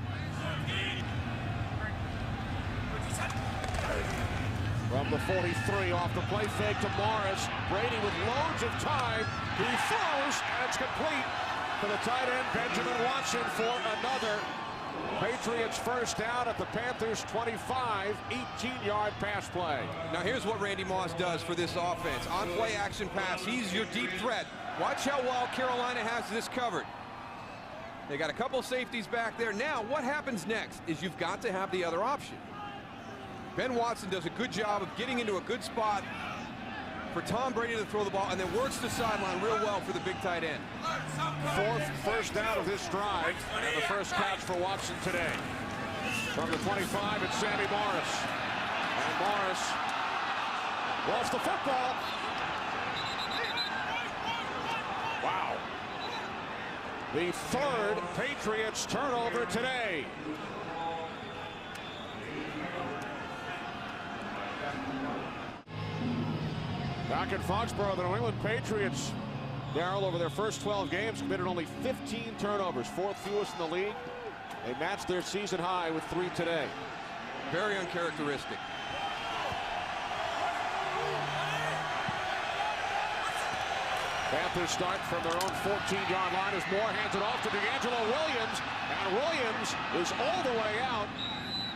From the 43, off the play fake to Morris. Brady with loads of time. He throws, and it's complete for the tight end, Benjamin Watson, for another Patriots first down at the Panthers 25, 18-yard pass play. Now here's what Randy Moss does for this offense. On play action pass, he's your deep threat. Watch how well Carolina has this covered. They got a couple safeties back there. Now what happens next is you've got to have the other option. Ben Watson does a good job of getting into a good spot for Tom Brady to throw the ball, and then works the sideline real well for the big tight end. 4th first down of this drive, and the first catch for Watson today. From the 25, it's Sammy Morris. And Morris lost the football. Wow. The 3rd Patriots turnover today. Back in Foxborough, the New England Patriots, Darrell, over their first 12 games, committed only 15 turnovers, 4th fewest in the league. They matched their season high with 3 today. Very uncharacteristic. Panthers start from their own 14-yard line as Moore hands it off to D'Angelo Williams, and Williams is all the way out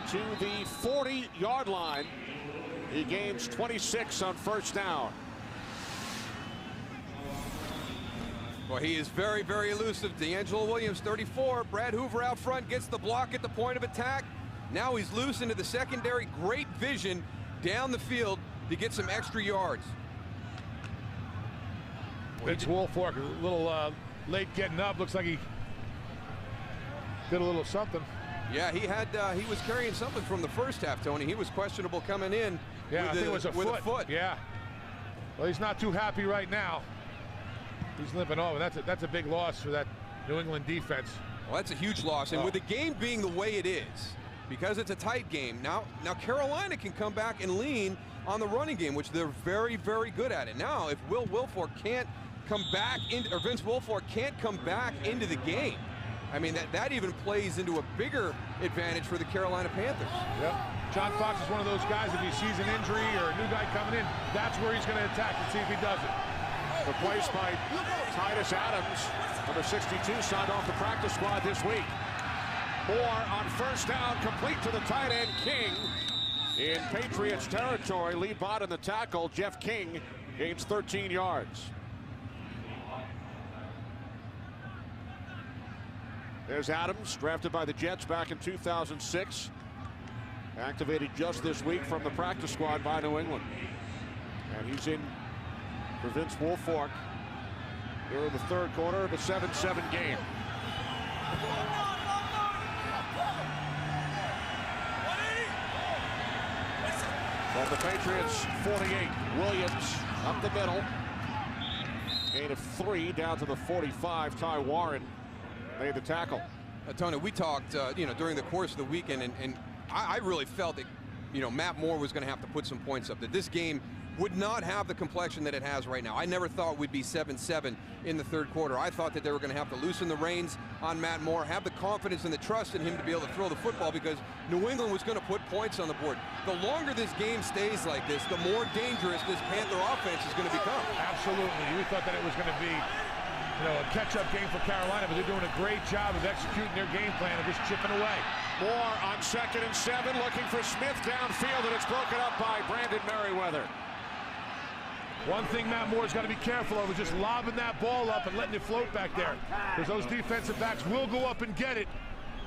to the 40-yard line. He gains 26 on first down. Well, he is very, very elusive. D'Angelo Williams, 34. Brad Hoover out front, gets the block at the point of attack. Now he's loose into the secondary. Great vision down the field to get some extra yards. Vince Wilfork, a little late getting up. Looks like he did a little something. Yeah, he was carrying something from the first half, Tony. He was questionable coming in. Yeah, with I think it was a foot. Yeah. Well, he's not too happy right now. He's limping over. That's a big loss for that New England defense. Well, that's a huge loss. And with the game being the way it is, because it's a tight game, now Carolina can come back and lean on the running game, which they're very, very good at it. Now, if Will Wilfork can't come back in, or Vince Wilfork can't come back into the game, I mean, that even plays into a bigger advantage for the Carolina Panthers. Yep. John Fox is one of those guys, if he sees an injury or a new guy coming in, that's where he's going to attack and see if he does it. Replaced by Titus Adams, number 62, signed off the practice squad this week. Moore on first down, complete to the tight end, King. In Patriots territory, Lee Bott in the tackle. Jeff King gains 13 yards. There's Adams, drafted by the Jets back in 2006. Activated just this week from the practice squad by New England. And He's in for Vince Wilfork here in the third quarter of a 7-7 game. From the Patriots, 48. Williams up the middle. Gain of 3 down to the 45. Ty Warren made the tackle. Tony, we talked, during the course of the weekend, and I really felt that, Matt Moore was going to have to put some points up. That this game would not have the complexion that it has right now. I never thought we'd be 7-7 in the third quarter. I thought that they were going to have to loosen the reins on Matt Moore, have the confidence and the trust in him to be able to throw the football, because New England was going to put points on the board. The longer this game stays like this, the more dangerous this Panther offense is going to become. Absolutely. We thought that it was going to be a catch-up game for Carolina, but they're doing a great job of executing their game plan and just chipping away. Moore on 2nd and 7, looking for Smith downfield, and it's broken up by Brandon Merriweather. One thing Matt Moore's got to be careful of is just lobbing that ball up and letting it float back there, because those defensive backs will go up and get it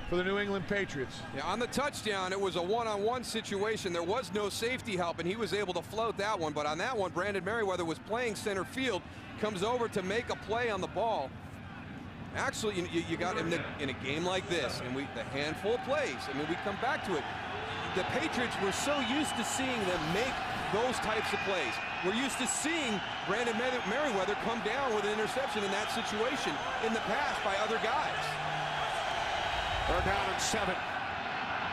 for the New England Patriots. Yeah, on the touchdown, it was a one-on-one situation. There was no safety help, and he was able to float that one. But on that one, Brandon Merriweather was playing center field, comes over to make a play on the ball. Actually, you got in a game like this, and the handful of plays, we come back to it. The Patriots were so used to seeing them make those types of plays. We're used to seeing Brandon Merriweather come down with an interception in that situation in the past by other guys. 3rd down and 7.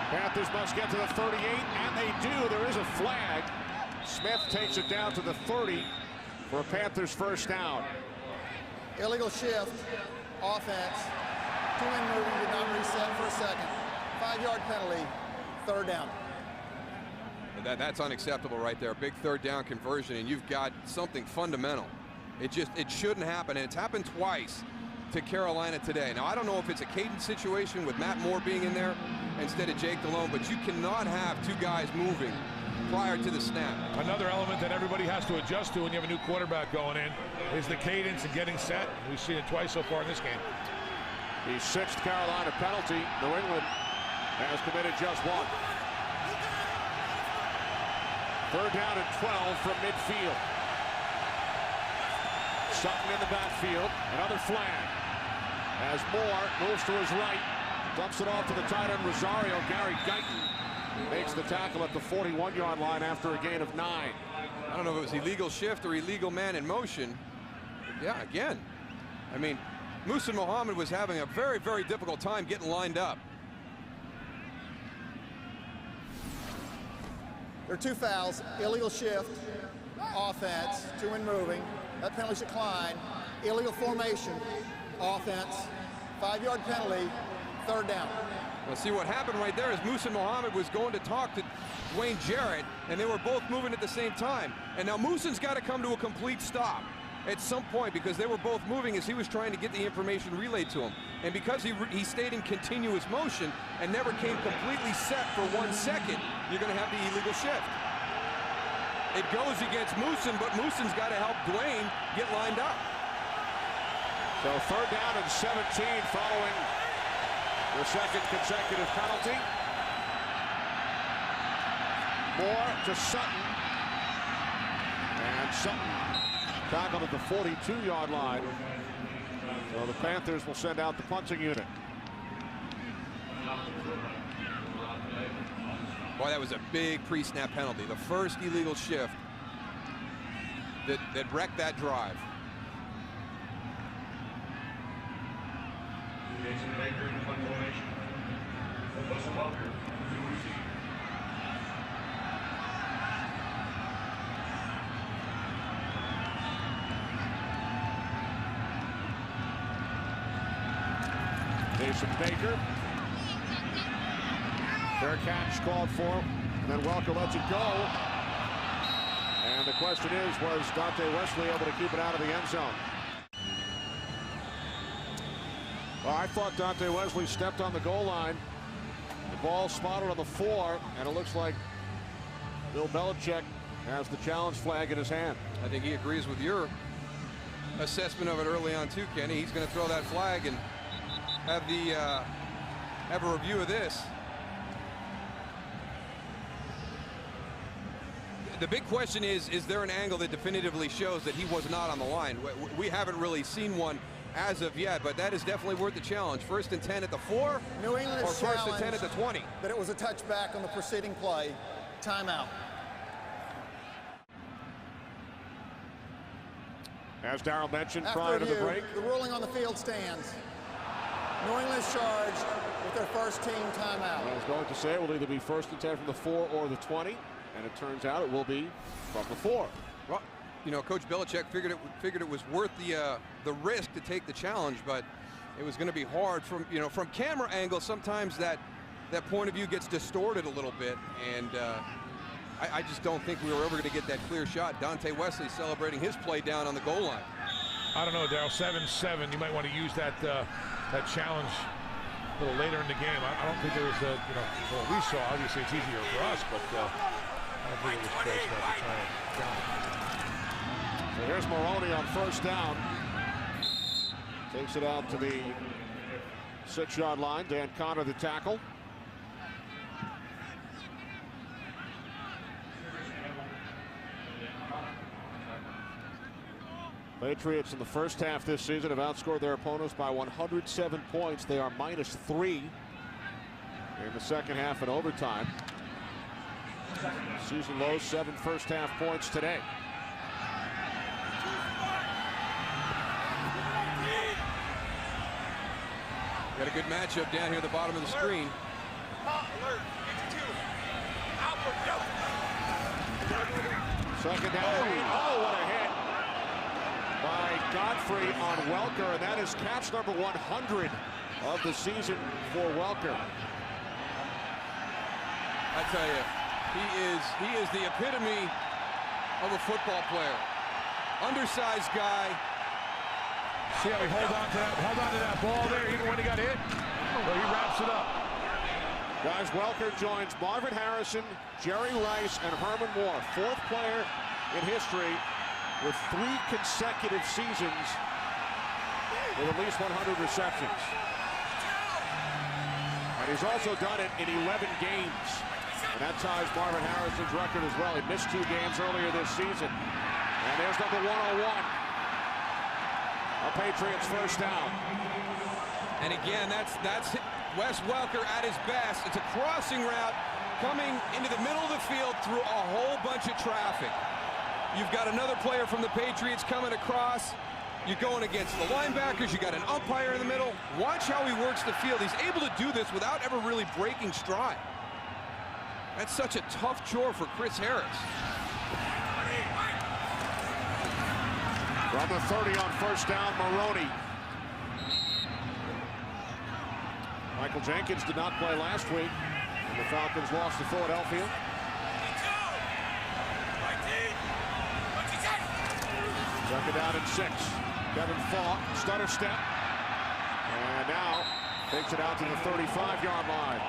Panthers must get to the 38, and they do. There is a flag. Smith takes it down to the 30 for a Panthers first down. Illegal shift, offense. 2-in moving, did not reset for a second. 5-yard penalty, 3rd down. That's unacceptable right there. Big 3rd down conversion, and you've got something fundamental. It shouldn't happen, and it's happened twice to Carolina today. Now, I don't know if it's a cadence situation with Matt Moore being in there instead of Jake Delhomme, but you cannot have 2 guys moving prior to the snap. Another element that everybody has to adjust to when you have a new quarterback going in is the cadence and getting set. We've seen it twice so far in this game. The 6th Carolina penalty. New England has committed just 1. 3rd down and 12 from midfield. Sutton in the backfield. Another flag. As Moore moves to his right, dumps it off to the tight end Rosario. Gary Guyton makes the tackle at the 41-yard line after a gain of 9. I don't know if it was illegal shift or illegal man in motion. Yeah, again. Musa Muhammad was having a very, very difficult time getting lined up. There are 2 fouls, illegal shift, offense, 2-in moving. That penalty's declined. Illegal formation, offense, 5-yard penalty, 3rd down. Well, see, what happened right there is Musa Muhammad was going to talk to Dwayne Jarrett, and they were both moving at the same time. And now Musa's got to come to a complete stop at some point, because they were both moving as he was trying to get the information relayed to him. And because he stayed in continuous motion and never came completely set for 1 second, you're going to have the illegal shift. It goes against Musin, but Musin's got to help Dwayne get lined up. So 3rd down and 17 following the 2nd consecutive penalty. Moore to Sutton. And Sutton tackled at the 42-yard line. So the Panthers will send out the punting unit. Boy, that was a big pre-snap penalty. The first illegal shift that wrecked that drive. Jason Baker. Fair catch called for, and then Welker lets it go. And the question is, was Dante Wesley able to keep it out of the end zone? Well, I thought Dante Wesley stepped on the goal line. The ball spotted on the 4, and it looks like Bill Belichick has the challenge flag in his hand. I think he agrees with your assessment of it early on too, Kenny. He's going to throw that flag and have a review of this. The big question is there an angle that definitively shows that he was not on the line? We haven't really seen one as of yet, but that is definitely worth the challenge. 1st and 10 at the 4, New England or is 1st and 10 at the 20. That it was a touchback on the preceding play. Timeout. As Darryl mentioned After prior to the review, break, the ruling on the field stands. New England is charged with their first team timeout. I was going to say it will either be 1st and 10 from the 4 or the 20, and it turns out it will be from the 4. Well, you know, Coach Belichick figured it was worth the risk to take the challenge, but it was going to be hard from camera angle. Sometimes that point of view gets distorted a little bit, and I just don't think we were ever going to get that clear shot. Dante Wesley celebrating his play down on the goal line. I don't know, Darryl. 7-7. You might want to use that challenge a little later in the game. I don't think there was what we saw. Obviously, it's easier for us, but I don't think it was close enough to try and count. So here's Maroney on 1st down. Takes it out to the 6-yard line. Dan Connor, the tackle. Patriots in the first half this season have outscored their opponents by 107 points. They are -3 in the second half and overtime. Season low, 7 first half points today. Got a good matchup down here at the bottom of the screen. Second down. Oh, what a hit by Godfrey on Welker, and that is catch number 100 of the season for Welker. I tell you, he is the epitome of a football player. Undersized guy. See how he held on to that ball there, even when he got hit? Well, he wraps it up. Guys, Welker joins Marvin Harrison, Jerry Rice, and Herman Moore. 4th player in history with 3 consecutive seasons with at least 100 receptions. And he's also done it in 11 games. And that ties Marvin Harrison's record as well. He missed 2 games earlier this season. And there's number 101. A Patriots 1st down. And again, that's Wes Welker at his best. It's a crossing route coming into the middle of the field through a whole bunch of traffic. You've got another player from the Patriots coming across. You're going against the linebackers. You got an umpire in the middle. Watch how he works the field. He's able to do this without ever really breaking stride. That's such a tough chore for Chris Harris. From the 30 on 1st down, Maroney. Michael Jenkins did not play last week, and the Falcons lost to Philadelphia. Second down and 6. Kevin Falk, stutter step, and now takes it out to the 35-yard line.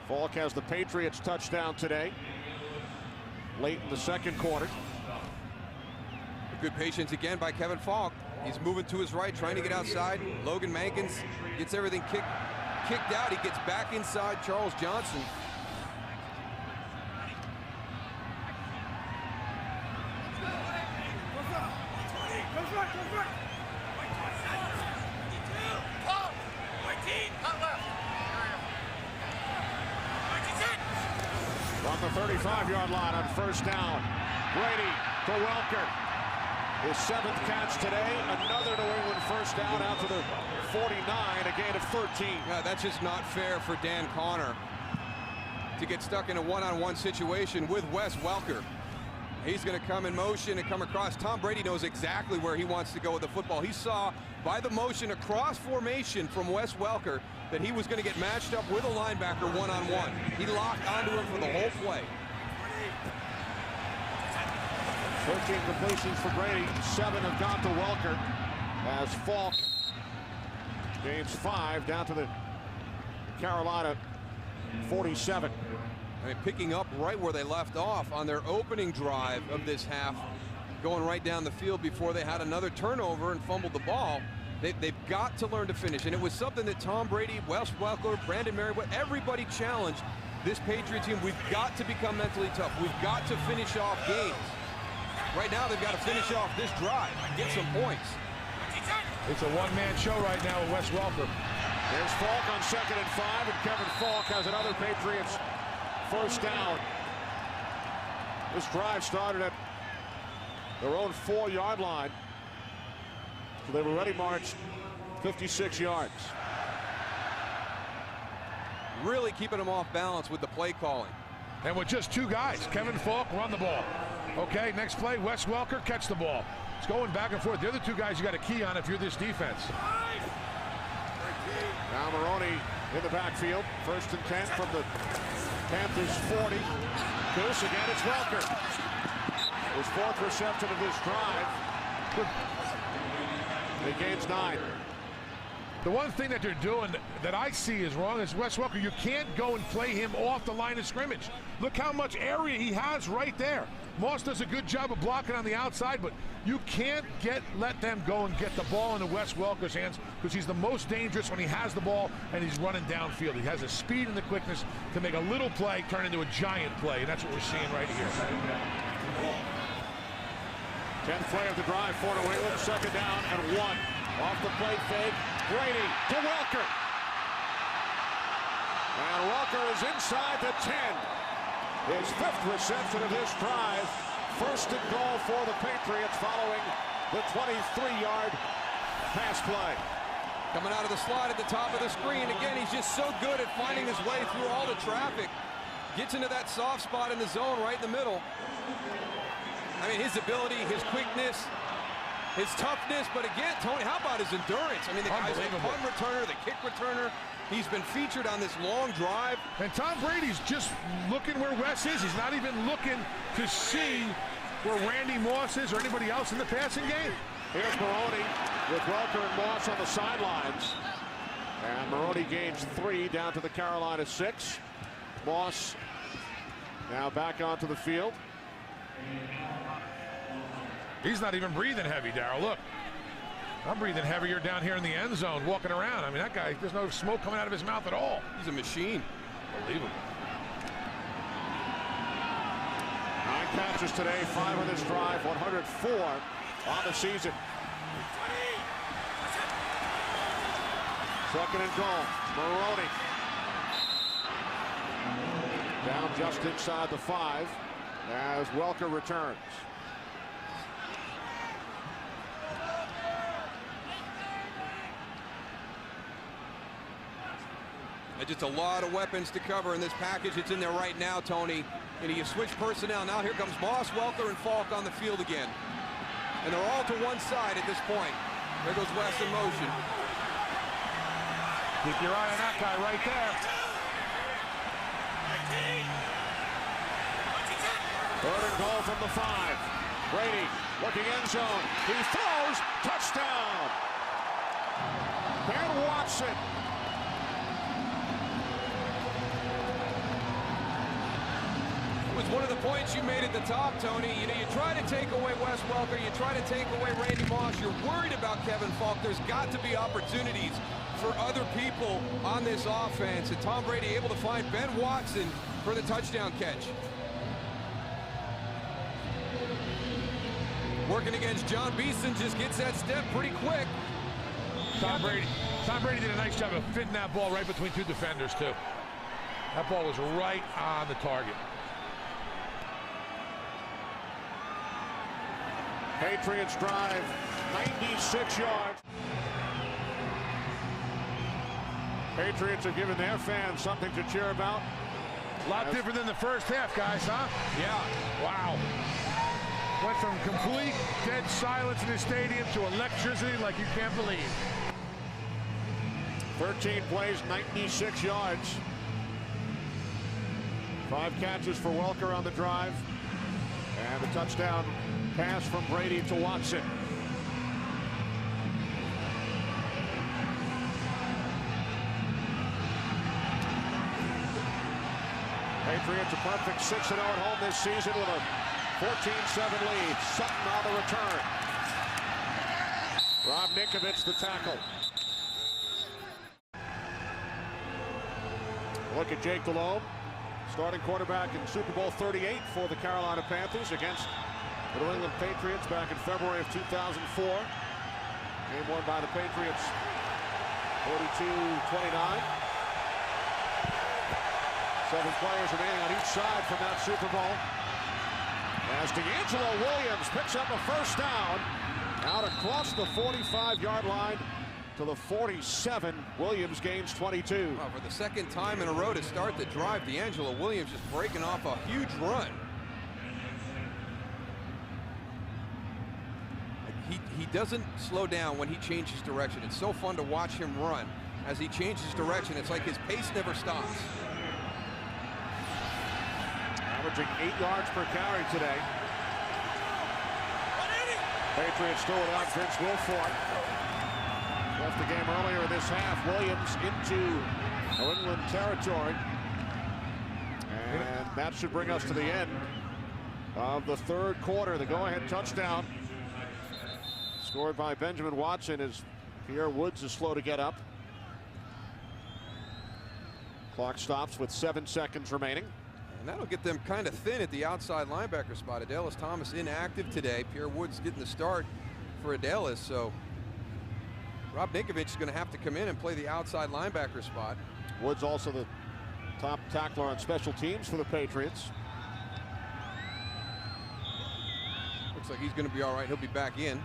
Falk has the Patriots touchdown today, late in the 2nd quarter. Good patience again by Kevin Falk. He's moving to his right, trying to get outside. Logan Mankins gets everything kicked out. He gets back inside Charles Johnson. From the 35-yard line on 1st down, Brady to Welker. His 7th catch today. Another New England 1st down out to the 49, a gain of 13. Yeah, that's just not fair for Dan Connor to get stuck in a one-on-one situation with Wes Welker. He's going to come in motion and come across. Tom Brady knows exactly where he wants to go with the football. He saw by the motion across formation from Wes Welker that he was going to get matched up with a linebacker one-on-one. He locked onto him for the whole play. 13 completions for Brady, 7 have gone to Welker as Falk gains 5 down to the Carolina 47. I mean, picking up right where they left off on their opening drive of this half, going right down the field before they had another turnover and fumbled the ball. They've got to learn to finish, and it was something that Tom Brady, Wes Welker, Brandon Merriweather, everybody challenged this Patriot team. We've got to become mentally tough. We've got to finish off games. Right now, they've got to finish off this drive, get some points. It's a one-man show right now with Wes Welker. There's Falk on 2nd and 5, and Kevin Falk has another Patriots first down. This drive started at their own 4-yard line. So they've already marched 56 yards. Really keeping them off balance with the play calling. And with just 2 guys, Kevin Falk run the ball. Okay, next play, Wes Welker catch the ball. It's going back and forth. The other 2 guys you got to key on if you're this defense. Now Maroney in the backfield. 1st and 10 from the Panthers 40. Goose again, it's Welker. His 4th reception of this drive. He gains 9. The one thing that they're doing that I see is wrong is Wes Welker. You can't go and play him off the line of scrimmage. Look how much area he has right there. Moss does a good job of blocking on the outside, but you can't let them go and get the ball into Wes Welker's hands, because he's the most dangerous when he has the ball and he's running downfield. He has the speed and the quickness to make a little play turn into a giant play, and that's what we're seeing right here. 10th play of the drive for New England. 2nd down and 1. Off the play fake. Brady to Welker. And Welker is inside the 10. His 5th reception of this drive. 1st and goal for the Patriots following the 23-yard pass play. Coming out of the slot at the top of the screen. Again, he's just so good at finding his way through all the traffic. Gets into that soft spot in the zone right in the middle. I mean, his ability, his quickness, his toughness, but again, Tony, how about his endurance? I mean, the guy's a punt returner, the kick returner. He's been featured on this long drive. And Tom Brady's just looking where Wes is. He's not even looking to see where Randy Moss is or anybody else in the passing game. Here's Maroney with Welker and Moss on the sidelines. And Maroney gains 3 down to the Carolina 6. Moss now back onto the field. He's not even breathing heavy, Darryl. Look, I'm breathing heavier down here in the end zone, walking around. I mean, that guy, there's no smoke coming out of his mouth at all. He's a machine. Unbelievable. 9 catches today, 5 on this drive, 104 on the season. 2nd and goal. Maroney. Down just inside the 5 as Welker returns. Just a lot of weapons to cover in this package. It's in there right now, Tony. And you switch personnel. Now here comes Moss, Welker, and Falk on the field again. And they're all to one side at this point. There goes Wes in motion. Keep your eye on that guy right there. 3rd and goal from the 5. Brady looking end zone. He throws. Touchdown. Ben Watson. Was one of the points you made at the top, Tony. You know, you try to take away Wes Welker, you try to take away Randy Moss, you're worried about Kevin Falk. There's got to be opportunities for other people on this offense, and Tom Brady able to find Ben Watson for the touchdown catch. Working against John Beeson, just gets that step pretty quick. Tom Brady did a nice job of fitting that ball right between 2 defenders, too. That ball was right on the target. Patriots drive 96 yards. Patriots have given their fans something to cheer about. A lot different than the first half, guys, huh? Yeah. Wow. Went from complete dead silence in the stadium to electricity like you can't believe. 13 plays, 96 yards. 5 catches for Welker on the drive. And the touchdown pass from Brady to Watson. Patriots a perfect 6-0 at home this season with a 14-7 lead. Sutton on the return. Rob Ninkovich, the tackle. Look at Jake Delhomme, starting quarterback in Super Bowl 38 for the Carolina Panthers against the New England Patriots back in February of 2004. Game won by the Patriots 42-29. 7 players remaining on each side from that Super Bowl. As DeAngelo Williams picks up a first down out across the 45-yard line to the 47. Williams gains 22. Well, for the second time in a row to start the drive, DeAngelo Williams just breaking off a huge run. He doesn't slow down when he changes direction. It's so fun to watch him run. As he changes direction, it's like his pace never stops. Averaging 8 yards per carry today. Patriots still without Vince Wilfork. Left the game earlier in this half. Williams into New England territory. And that should bring us to the end of the third quarter. The go-ahead touchdown scored by Benjamin Watson as Pierre Woods is slow to get up. Clock stops with 7 seconds remaining. And that'll get them kind of thin at the outside linebacker spot. Adelis Thomas inactive today. Pierre Woods getting the start for Adelis. So Rob Ninkovich is going to have to come in and play the outside linebacker spot. Woods also the top tackler on special teams for the Patriots. Looks like he's going to be all right. He'll be back in.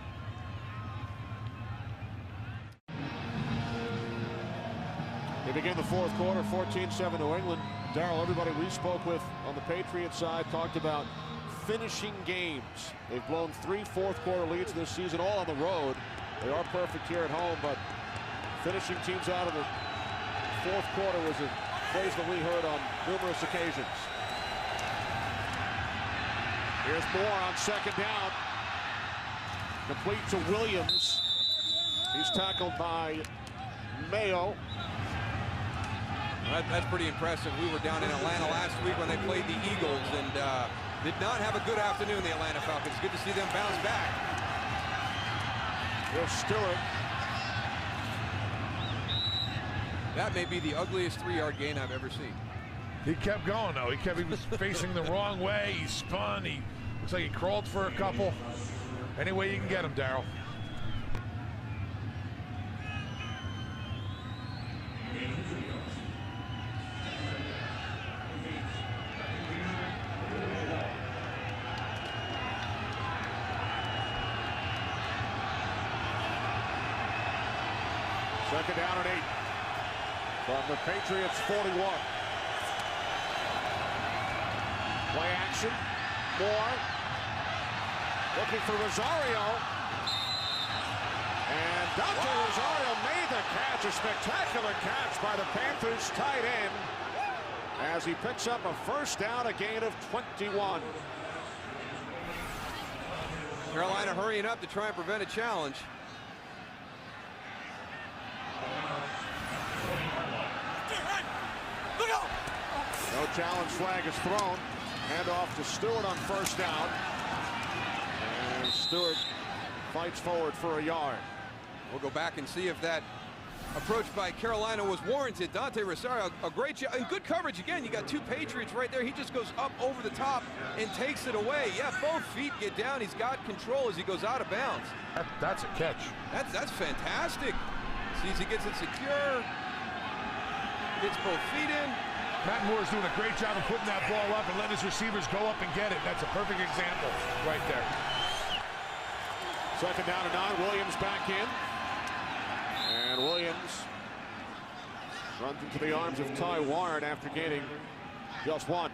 They begin the fourth quarter, 14-7 New England. Darryl, everybody we spoke with on the Patriots side talked about finishing games. They've blown 3 fourth-quarter leads this season, all on the road. They are perfect here at home, but finishing teams out of the fourth quarter was a phrase that we heard on numerous occasions. Here's Moore on second down. Complete to Williams. He's tackled by Mayo. That's pretty impressive. We were down in Atlanta last week when they played the Eagles and did not have a good afternoon, the Atlanta Falcons. Good to see them bounce back. Here's Stewart. That may be the ugliest 3-yard gain I've ever seen. He kept going, though. He was facing the wrong way. He spun. He looks like he crawled for a couple. Any way you can get him, Darryl. Second down and 8 from the Patriots 41. Play action. Moore looking for Rosario. And Dante Rosario made the catch. A spectacular catch by the Panthers tight end as he picks up a first down, a gain of 21. Carolina hurrying up to try and prevent a challenge. No challenge flag is thrown. Hand off to Stewart on first down. And Stewart fights forward for a yard. We'll go back and see if that approach by Carolina was warranted. Dante Rosario, a great job. And good coverage again. You got 2 Patriots right there. He just goes up over the top and takes it away. Yeah, both feet get down. He's got control as he goes out of bounds. That's a catch. That's fantastic. Sees he gets it secure. Gets both feet in. Matt Moore's doing a great job of putting that ball up and letting his receivers go up and get it. That's a perfect example right there. Second down and 9. Williams back in. And Williams runs into the arms of Ty Warren after gaining just 1.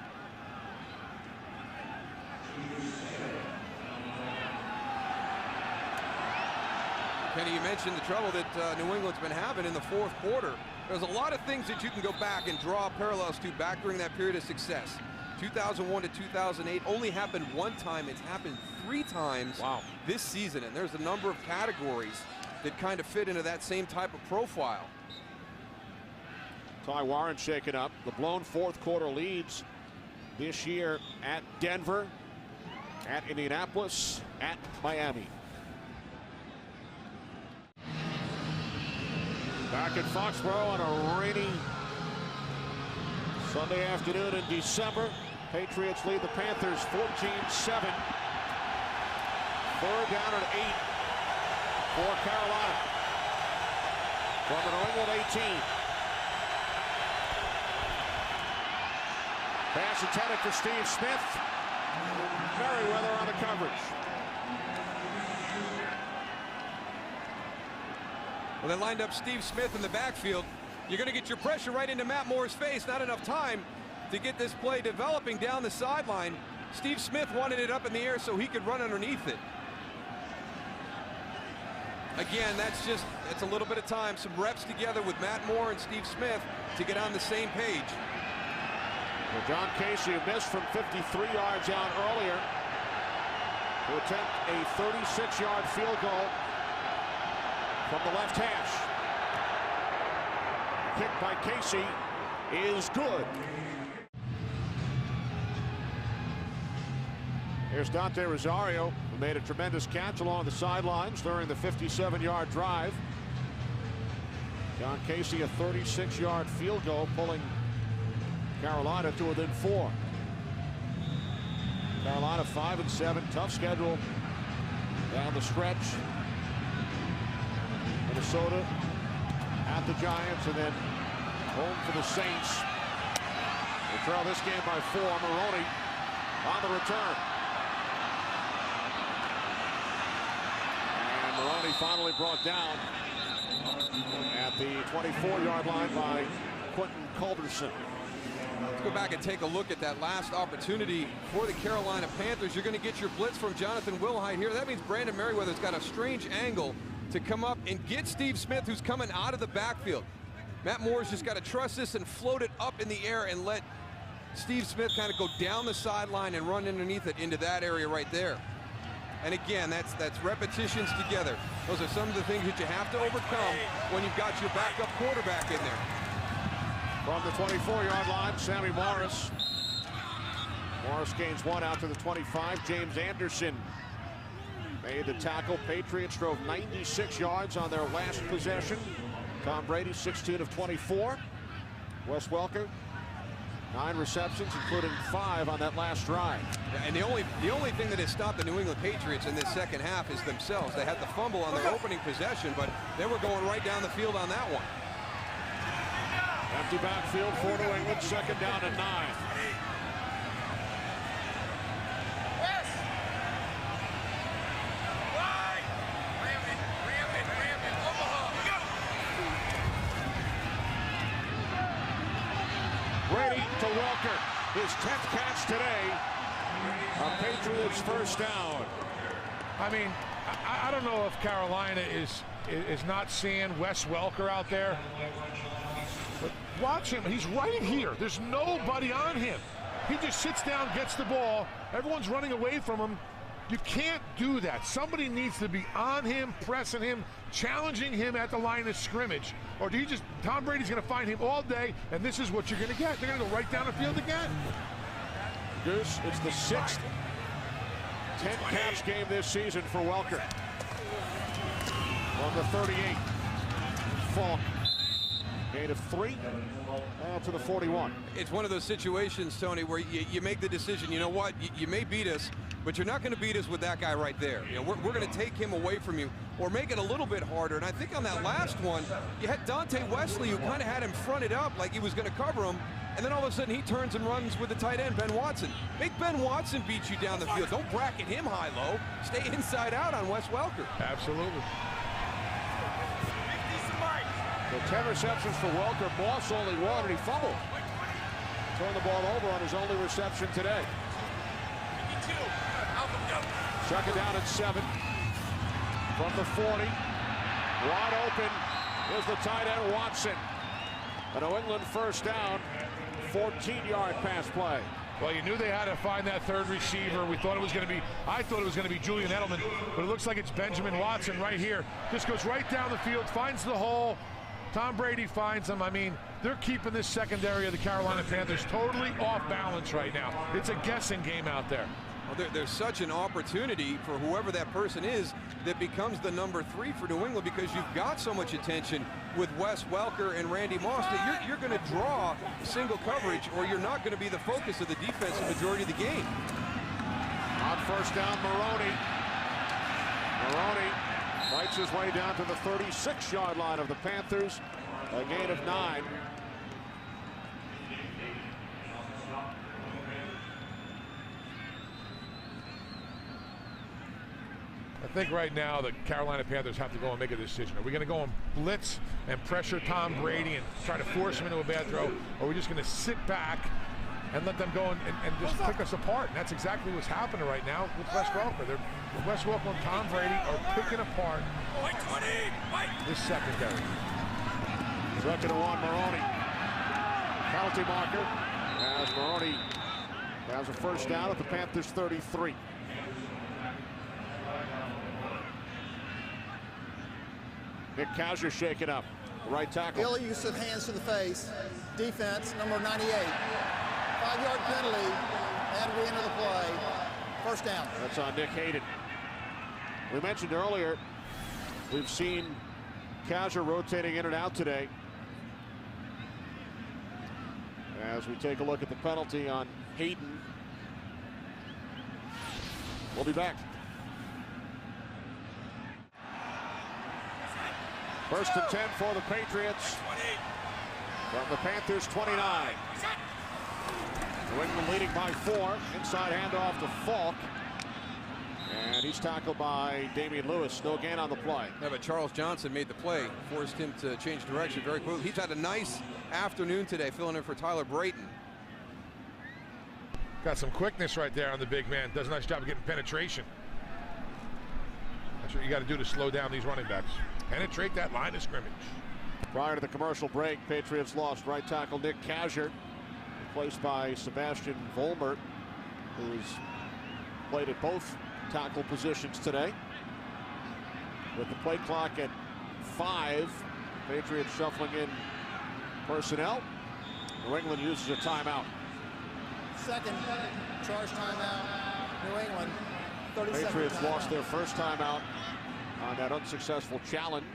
Kenny, you mentioned the trouble that New England's been having in the fourth quarter. There's a lot of things that you can go back and draw parallels to back during that period of success. 2001 to 2008 only happened 1 time. It's happened 3 times this season, and there's a number of categories that kind of fit into that same type of profile. Ty Warren shaken up. The blown fourth quarter leads this year at Denver, at Indianapolis, at Miami. Back in Foxborough on a rainy Sunday afternoon in December. Patriots lead the Panthers 14-7. 3rd down and 8 for Carolina. From the New England 18. Pass intended for Steve Smith. Merriweather on the coverage. Well, they lined up Steve Smith in the backfield. You're going to get your pressure right into Matt Moore's face. Not enough time to get this play developing down the sideline. Steve Smith wanted it up in the air so he could run underneath it. Again, that's a little bit of time, some reps together with Matt Moore and Steve Smith to get on the same page. Well, John Casey missed from 53 yards out earlier to attempt a 36-yard field goal from the left hash. Kick by Casey is good. Here's Dante Rosario, who made a tremendous catch along the sidelines during the 57-yard drive. John Casey, a 36-yard field goal, pulling Carolina to within 4. Carolina 5-7, tough schedule down the stretch. Minnesota at the Giants, and then home for the Saints. They trail this game by 4. Maroney on the return. And Maroney finally brought down at the 24-yard line by Quentin Culberson. Let's go back and take a look at that last opportunity for the Carolina Panthers. You're going to get your blitz from Jonathan Wilhite here. That means Brandon Merriweather's got a strange angle to come up and get Steve Smith, who's coming out of the backfield. Matt Moore's just got to trust this and float it up in the air and let Steve Smith kind of go down the sideline and run underneath it into that area right there. And again, that's repetitions together. Those are some of the things that you have to overcome when you've got your backup quarterback in there. From the 24-yard line, Sammy Morris. Morris gains 1 out to the 25. James Anderson made the tackle. Patriots drove 96 yards on their last possession. Tom Brady, 16 of 24. Wes Welker, 9 receptions, including 5 on that last drive. Yeah, and the only thing that has stopped the New England Patriots in this second half is themselves. They had the fumble on their opening possession, but they were going right down the field on that one. Empty backfield for New England, 2nd down and 9. Brady to Welker, his 10th catch today. A Patriots first down. I mean, I don't know if Carolina is not seeing Wes Welker out there. But watch him, he's right here. There's nobody on him. He just sits down, gets the ball. Everyone's running away from him. You can't do that. Somebody needs to be on him, pressing him, challenging him at the line of scrimmage. Or do you just, Tom Brady's going to find him all day, and this is what you're going to get. They're going to go right down the field again. Goose, it's the 6th 10-catch game this season for Welker. On the 38, Falk. Gain of 3 out to the 41. It's one of those situations, Tony, where you make the decision, you know what, you may beat us, but you're not going to beat us with that guy right there. You know, we're going to take him away from you or make it a little bit harder. And I think on that last one, you had Dante Wesley, who kind of had him fronted up like he was going to cover him. And then all of a sudden he turns and runs with the tight end, Ben Watson. Make Ben Watson beat you down the field. Don't bracket him high-low. Stay inside out on Wes Welker. Absolutely. So 10 receptions for Welker. Moss only 1, and he fumbled. Turned the ball over on his only reception today. 2nd down and 7. From the 40. Wide open is the tight end, Watson. A New England first down. 14-yard pass play. Well, you knew they had to find that 3rd receiver. We thought it was going to be, I thought it was going to be Julian Edelman, but it looks like it's Benjamin Watson right here. Just goes right down the field, finds the hole. Tom Brady finds him. I mean, they're keeping this secondary of the Carolina Panthers totally off balance right now. It's a guessing game out there. Well, there's such an opportunity for whoever that person is that becomes the number 3 for New England, because you've got so much attention with Wes Welker and Randy Moss that you're going to draw single coverage, or you're not going to be the focus of the defense the majority of the game. On first down, Maroney fights his way down to the 36-yard line of the Panthers, a gain of 9. I think right now the Carolina Panthers have to go and make a decision. Are we going to go and blitz and pressure Tom Brady and try to force him into a bad throw, or are we just going to sit back and let them go and just pick us apart? And that's exactly what's happening right now with Wes Welker. Wes Welker and Tom Brady are picking apart this secondary. 2nd and 1, Maroney. Penalty marker as Maroney has a first down at the Panthers 33. Nick Kaiser shaken up. Right tackle. Ill use of hands to the face. Defense, number 98. 5-yard penalty, and we enter the play. First down. That's on Nick Hayden. We mentioned earlier, we've seen Kaiser rotating in and out today. As we take a look at the penalty on Hayden. We'll be back. 1st and 10 for the Patriots from the Panthers 29. New England leading by 4. Inside handoff to Falk. And he's tackled by Damian Lewis. No gain on the play. Yeah, but Charles Johnson made the play, forced him to change direction very quickly. He's had a nice afternoon today, filling in for Tyler Brayton. Got some quickness right there on the big man. Does a nice job of getting penetration. That's what you got to do to slow down these running backs. Penetrate that line of scrimmage. Prior to the commercial break, Patriots lost right tackle Nick Kaiser, replaced by Sebastian Volmert, who's played at both tackle positions today. With the play clock at 5, Patriots shuffling in personnel. New England uses a timeout. Second charge timeout, New England. 30 Patriots seconds. lost their first timeout on that unsuccessful challenge.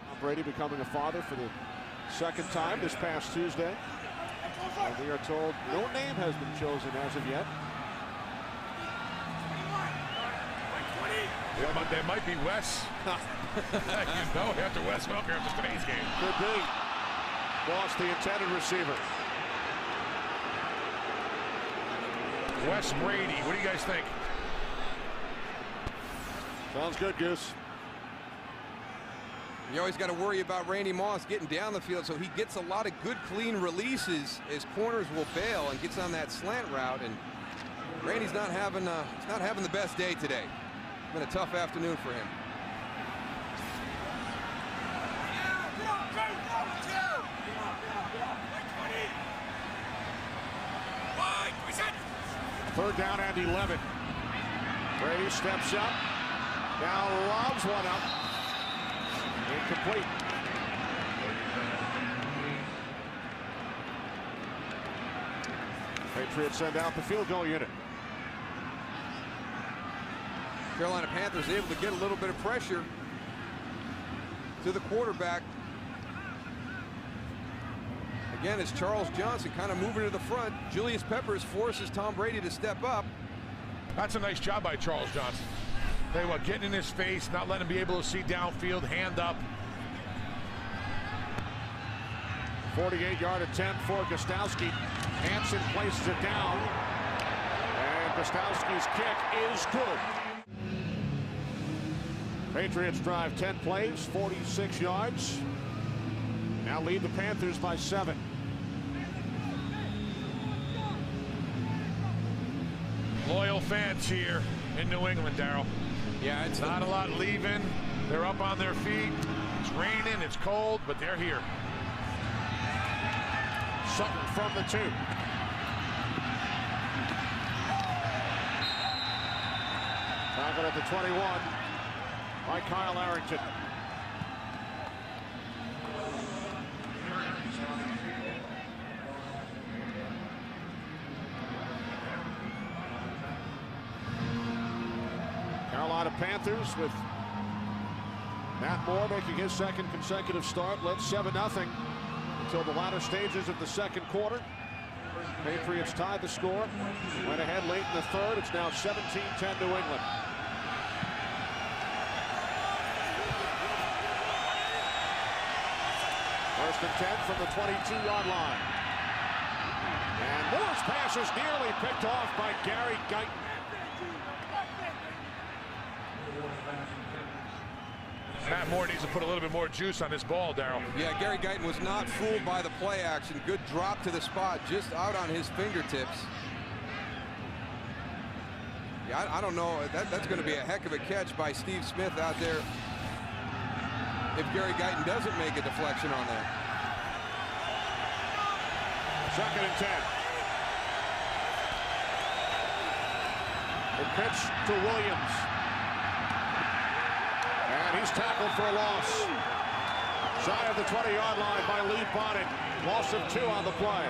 Tom Brady becoming a father for the 2nd time this past Tuesday. And we are told no name has been chosen as of yet. There might be Wes. After Wes Welker after today's game. Could be. Lost the intended receiver. Wes Brady, what do you guys think? Sounds good, Goose. You always got to worry about Randy Moss getting down the field, so he gets a lot of good, clean releases as corners will bail and gets on that slant route. And Randy's not having the best day today. It's been a tough afternoon for him. Third down and 11. Brady steps up. Now lobs one up. Incomplete. Patriots send out the field goal unit. Carolina Panthers able to get a little bit of pressure to the quarterback. Again, it's Charles Johnson kind of moving to the front. Julius Peppers forces Tom Brady to step up. That's a nice job by Charles Johnson. Tell you what, getting in his face, not letting him be able to see downfield, hand up. 48-yard attempt for Gostowski. Hansen places it down. And Gostowski's kick is good. Patriots drive 10 plays, 46 yards. Now lead the Panthers by 7. Loyal fans here in New England, Darryl. Yeah, it's not a lot leaving. They're up on their feet. It's raining, it's cold, but they're here. Sutton from the 2. Tackled at the 21 by Kyle Arrington. Carolina Panthers with Matt Moore making his second consecutive start, led 7-0 until the latter stages of the second quarter. Patriots tied the score, went ahead late in the third. It's now 17-10 New England. First and 10 from the 22-yard line. And Moore's pass is nearly picked off by Gary Guyton. Matt Moore needs to put a little bit more juice on this ball, Darryl. Yeah, Gary Guyton was not fooled by the play action. Good drop to the spot, just out on his fingertips. Yeah, I don't know. That's going to be a heck of a catch by Steve Smith out there if Gary Guyton doesn't make a deflection on that. Second and 10. The pitch to Williams. And he's tackled for a loss. Shy of the 20-yard line by Lee Bonnet. Loss of 2 on the play.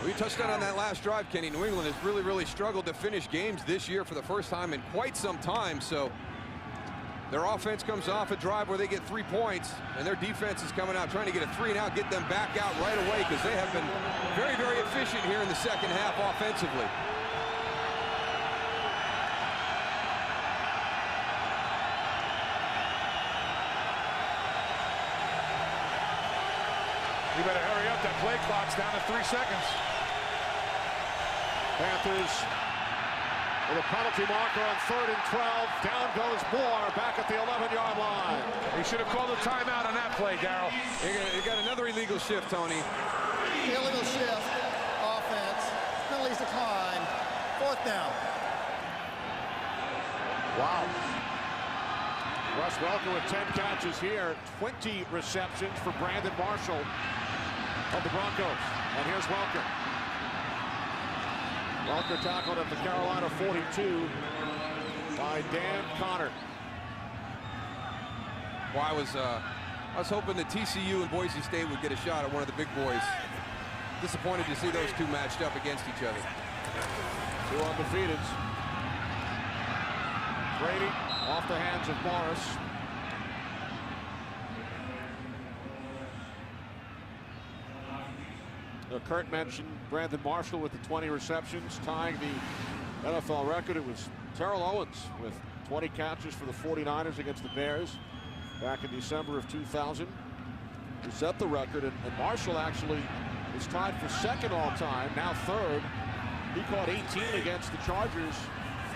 We touched on that last drive, Kenny. New England has really struggled to finish games this year for the first time in quite some time. So their offense comes off a drive where they get 3 points, and their defense is coming out trying to get a 3 and out, get them back out right away, because they have been very efficient here in the second half offensively. You better hurry up. That play clock's down to 3 seconds. Panthers with a penalty marker on 3rd and 12. Down goes Moore back at the 11-yard line. He should have called a timeout on that play, Darryl. You got another illegal shift, Tony. Illegal shift, offense, penalties decline, 4th down. Wow. Wes Welker with 10 catches here, 20 receptions for Brandon Marshall of the Broncos. And here's Welker. Welker tackled at the Carolina 42 by Dan Connor. Well, I was hoping that TCU and Boise State would get a shot at one of the big boys. Disappointed to see those two matched up against each other. 2 undefeateds. Brady off the hands of Morris. Kurt mentioned Brandon Marshall with the 20 receptions, tying the NFL record. It was Terrell Owens with 20 catches for the 49ers against the Bears back in December of 2000. He set the record, and Marshall actually is tied for 2nd all-time, now 3rd. He caught 18 against the Chargers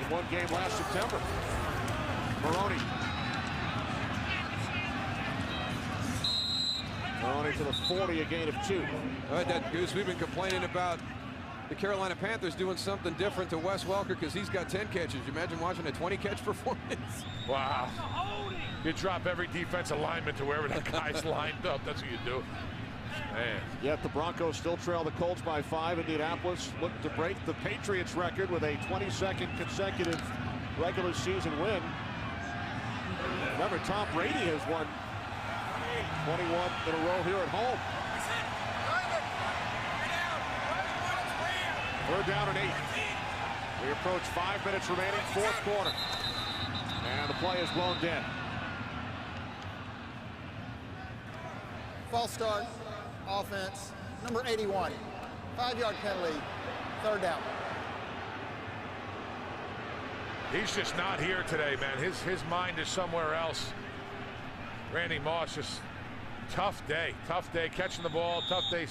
in one game last September. Maroney to the 40, a gain of 2. Goose, we've been complaining about the Carolina Panthers doing something different to Wes Welker because he's got 10 catches. You imagine watching a 20-catch performance? Wow. You drop every defensive lineman to wherever that guy's lined up. That's what you do. Man. Yet the Broncos still trail the Colts by 5. Indianapolis looking to break the Patriots record with a 22nd consecutive regular season win. Remember, Tom Brady has won 21 in a row here at home. 3rd down and 8. We approach 5 minutes remaining, 4th quarter. And the play is blown dead. False start, offense, number 81. 5-yard penalty, 3rd down. He's just not here today, man. His mind is somewhere else. Randy Moss, just tough day catching the ball, tough day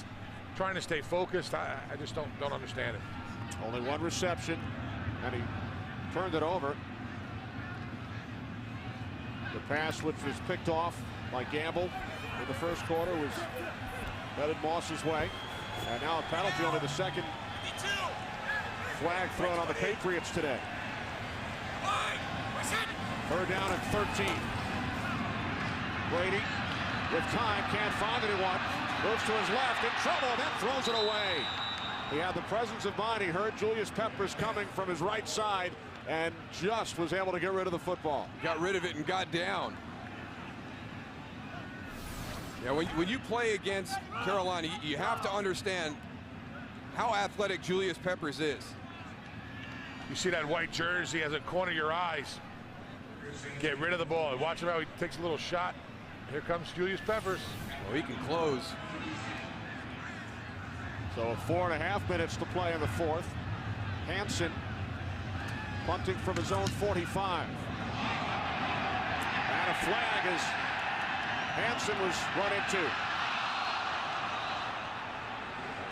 trying to stay focused. I just don't understand it. Only 1 reception, and he turned it over. The pass, which was picked off by Gamble in the 1st quarter, was headed Moss's way. And now a penalty, only the 2nd flag thrown on the Patriots today. 3rd down and 13. Brady with time, can't find anyone. Moves to his left, in trouble, then throws it away. He had the presence of mind. He heard Julius Peppers coming from his right side and just was able to get rid of the football. Got rid of it and got down. Yeah, when you play against Carolina, you have to understand how athletic Julius Peppers is. You see that white jersey as a corner of your eyes. get rid of the ball. Watch him how he takes a little shot. Here comes Julius Peppers. Well, he can close. So 4.5 minutes to play in the fourth. Hansen punting from his own 45. And a flag as Hansen was run into.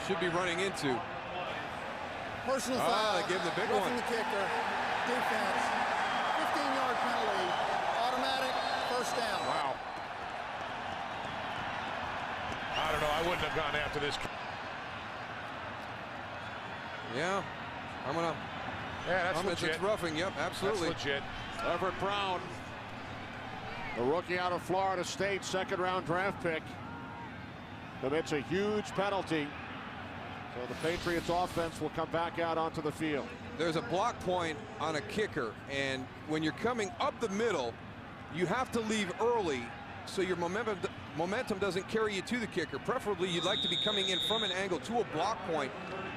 Should be running into. Personal foul. They gave him the big roughing one. the kicker. Defense. 15-yard penalty. Automatic first down. Wow. I don't know. I wouldn't have gone after this. Yeah, Yeah, that's legit. It's roughing. Yep, absolutely. That's legit. Everett Brown, the rookie out of Florida State, second-round draft pick, commits a huge penalty. So the Patriots offense will come back out onto the field. There's a block point on a kicker, and when you're coming up the middle, you have to leave early so your momentum doesn't carry you to the kicker. Preferably, you'd like to be coming in from an angle to a block point.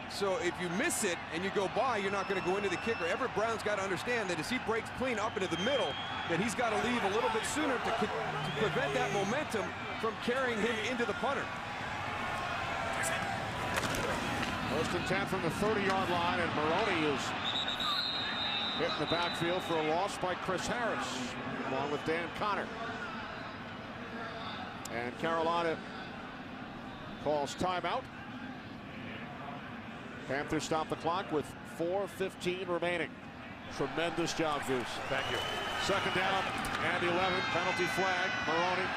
So if you miss it and you go by, you're not going to go into the kicker. Everett Brown's got to understand that as he breaks clean up into the middle, that he's got to leave a little bit sooner to prevent that momentum from carrying him into the punter. First and 10 from the 30-yard line, and Maroney is hit in the backfield for a loss by Chris Harris, along with Dan Connor. And Carolina calls timeout. Panthers stop the clock with 4:15 remaining. Tremendous job, Goose. Thank you. Second down and 11. Penalty flag. Maroney.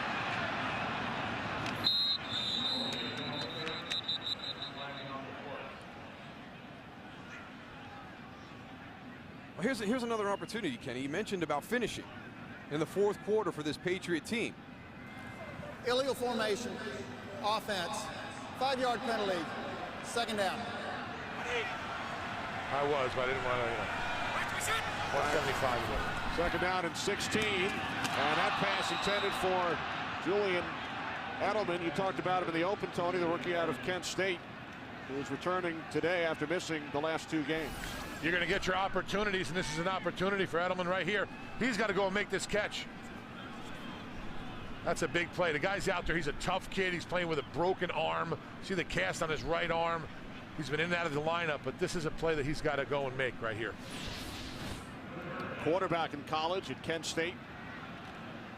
Well, here's another opportunity, Kenny. You mentioned about finishing in the fourth quarter for this Patriot team. Illegal formation. Offense. 5-yard penalty. Second down. I was, but I didn't want to, 175 of it. Second down and 16. And that pass intended for Julian Edelman. You talked about him in the open, Tony, the rookie out of Kent State, who's returning today after missing the last 2 games. You're going to get your opportunities, and this is an opportunity for Edelman right here. He's got to go and make this catch. That's a big play. The guy's out there. He's a tough kid. He's playing with a broken arm. See the cast on his right arm. He's been in and out of the lineup, but this is a play that he's got to go and make right here. Quarterback in college at Kent State.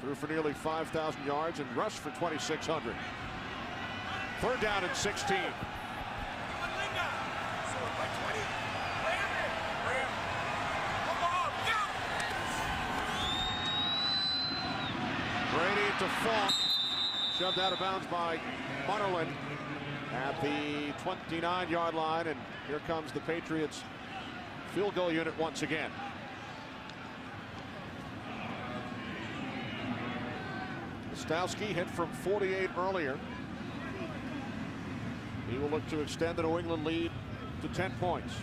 Threw for nearly 5,000 yards and rushed for 2,600. Third down and 16. Brady to Falk. Shoved out of bounds by Munnerlyn at the 29-yard line, and here comes the Patriots field goal unit once again. Stowski hit from 48 earlier. He will look to extend the New England lead to 10 points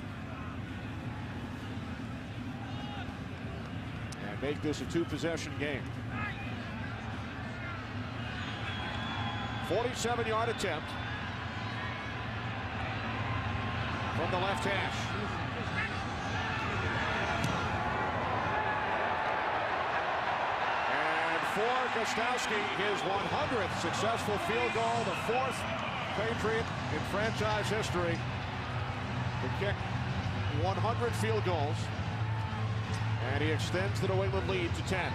and make this a 2-possession game. 47-yard attempt from the left hash. And for Gostowski, his 100th successful field goal, the 4th Patriot in franchise history to kick 100 field goals, and he extends the New England lead to 10.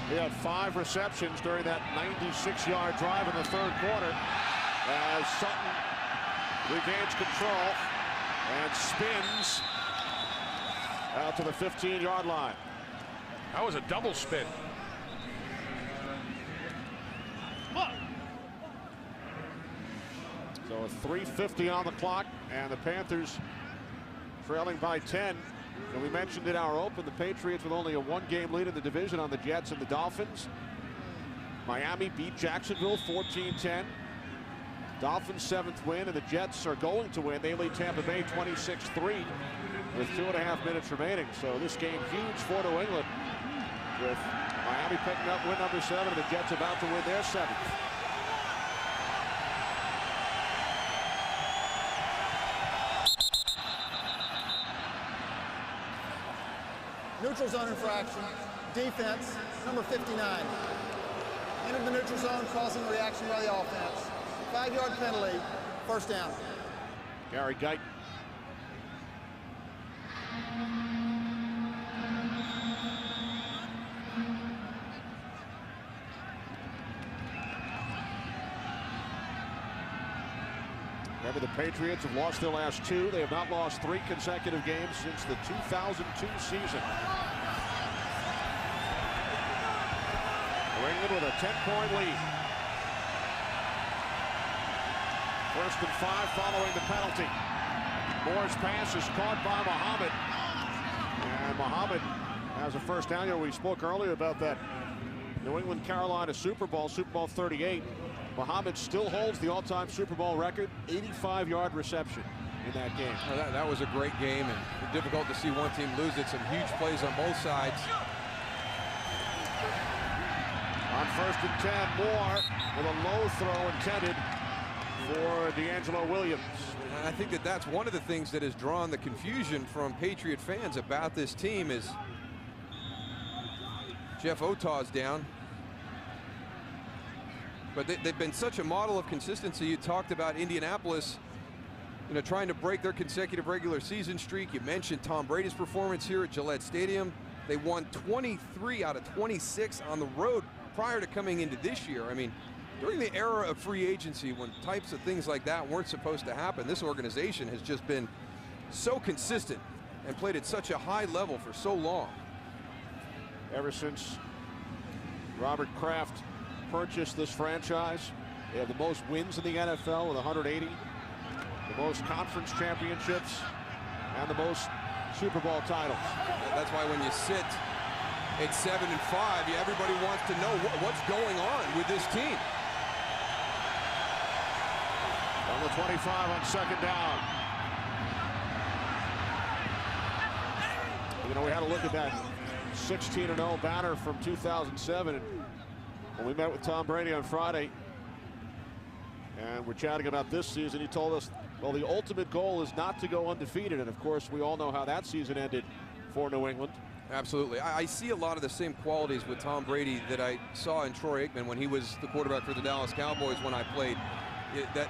He had 5 receptions during that 96-yard drive in the third quarter as Sutton regains control and spins out to the 15-yard line. That was a double spin. So a 3:50 on the clock, and the Panthers trailing by 10. And we mentioned in our open, the Patriots with only a 1-game lead in the division on the Jets and the Dolphins. Miami beat Jacksonville 14-10. Dolphins' 7th win, and the Jets are going to win. They lead Tampa Bay 26-3 with 2.5 minutes remaining. So this game huge for New England, with Miami picking up win number 7, and the Jets about to win their 7th. Neutral zone infraction, defense, number 59. Entered the neutral zone, causing a reaction by the offense. 5-yard penalty, first down. Gary Guyton. Remember, the Patriots have lost their last 2. They have not lost 3 consecutive games since the 2002 season. New England with a 10-point lead. 1st and 5 following the penalty. Moore's pass is caught by Muhammad. And Muhammad has a first down. You know, we spoke earlier about that New England-Carolina Super Bowl 38. Muhammad still holds the all-time Super Bowl record, 85-yard reception in that game. Well, that was a great game, and difficult to see one team lose it. Some huge plays on both sides. On 1st and 10, Moore with a low throw intended for D'Angelo Williams. And I think that's one of the things that has drawn the confusion from Patriot fans about this team is Jeff Otaw's down. But they've been such a model of consistency. You talked about Indianapolis, you know, trying to break their consecutive regular season streak. You mentioned Tom Brady's performance here at Gillette Stadium. They won 23 out of 26 on the road prior to coming into this year. I mean, during the era of free agency, when types of things like that weren't supposed to happen, this organization has just been so consistent and played at such a high level for so long. Ever since Robert Kraft purchased this franchise, they have the most wins in the NFL with 180, the most conference championships, and the most Super Bowl titles. That's why when you sit at 7-5, everybody wants to know what's going on with this team. On the 25 on 2nd down. You know, we had a look at that 16-0 banner from 2007. And when we met with Tom Brady on Friday, and we're chatting about this season, he told us, well, the ultimate goal is not to go undefeated. And of course, we all know how that season ended for New England. Absolutely. I see a lot of the same qualities with Tom Brady that I saw in Troy Aikman when he was the quarterback for the Dallas Cowboys when I played. That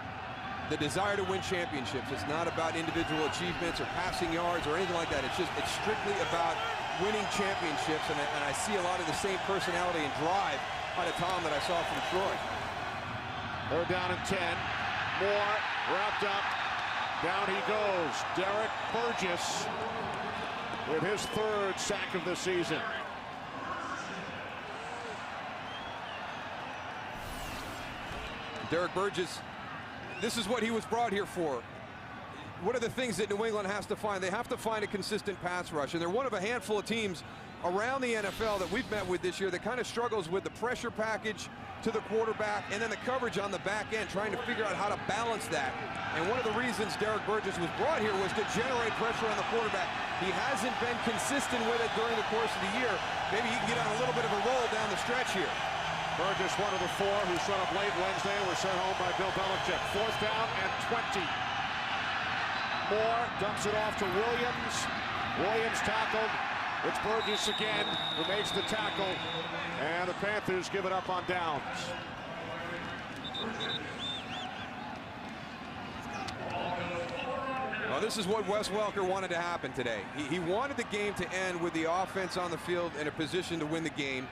the desire to win championships. It's not about individual achievements or passing yards or anything like that. It's strictly about winning championships. And I see a lot of the same personality and drive out of Tom that I saw from Troy. 3rd down and 10. Moore wrapped up. Down he goes. Derek Burgess with his 3rd sack of the season. Derek Burgess, this is what he was brought here for. One of the things that New England has to find, they have to find a consistent pass rush. And they're one of a handful of teams around the NFL that we've met with this year that kind of struggles with the pressure package to the quarterback and then the coverage on the back end, trying to figure out how to balance that. And one of the reasons Derek Burgess was brought here was to generate pressure on the quarterback. He hasn't been consistent with it during the course of the year. Maybe he can get on a little bit of a roll down the stretch here. Burgess, one of the 4 who showed up late Wednesday and was sent home by Bill Belichick. 4th down and 20. Moore dumps it off to Williams. Williams tackled. It's Burgess again who makes the tackle. And the Panthers give it up on downs. Well, this is what Wes Welker wanted to happen today. He wanted the game to end with the offense on the field in a position to win the game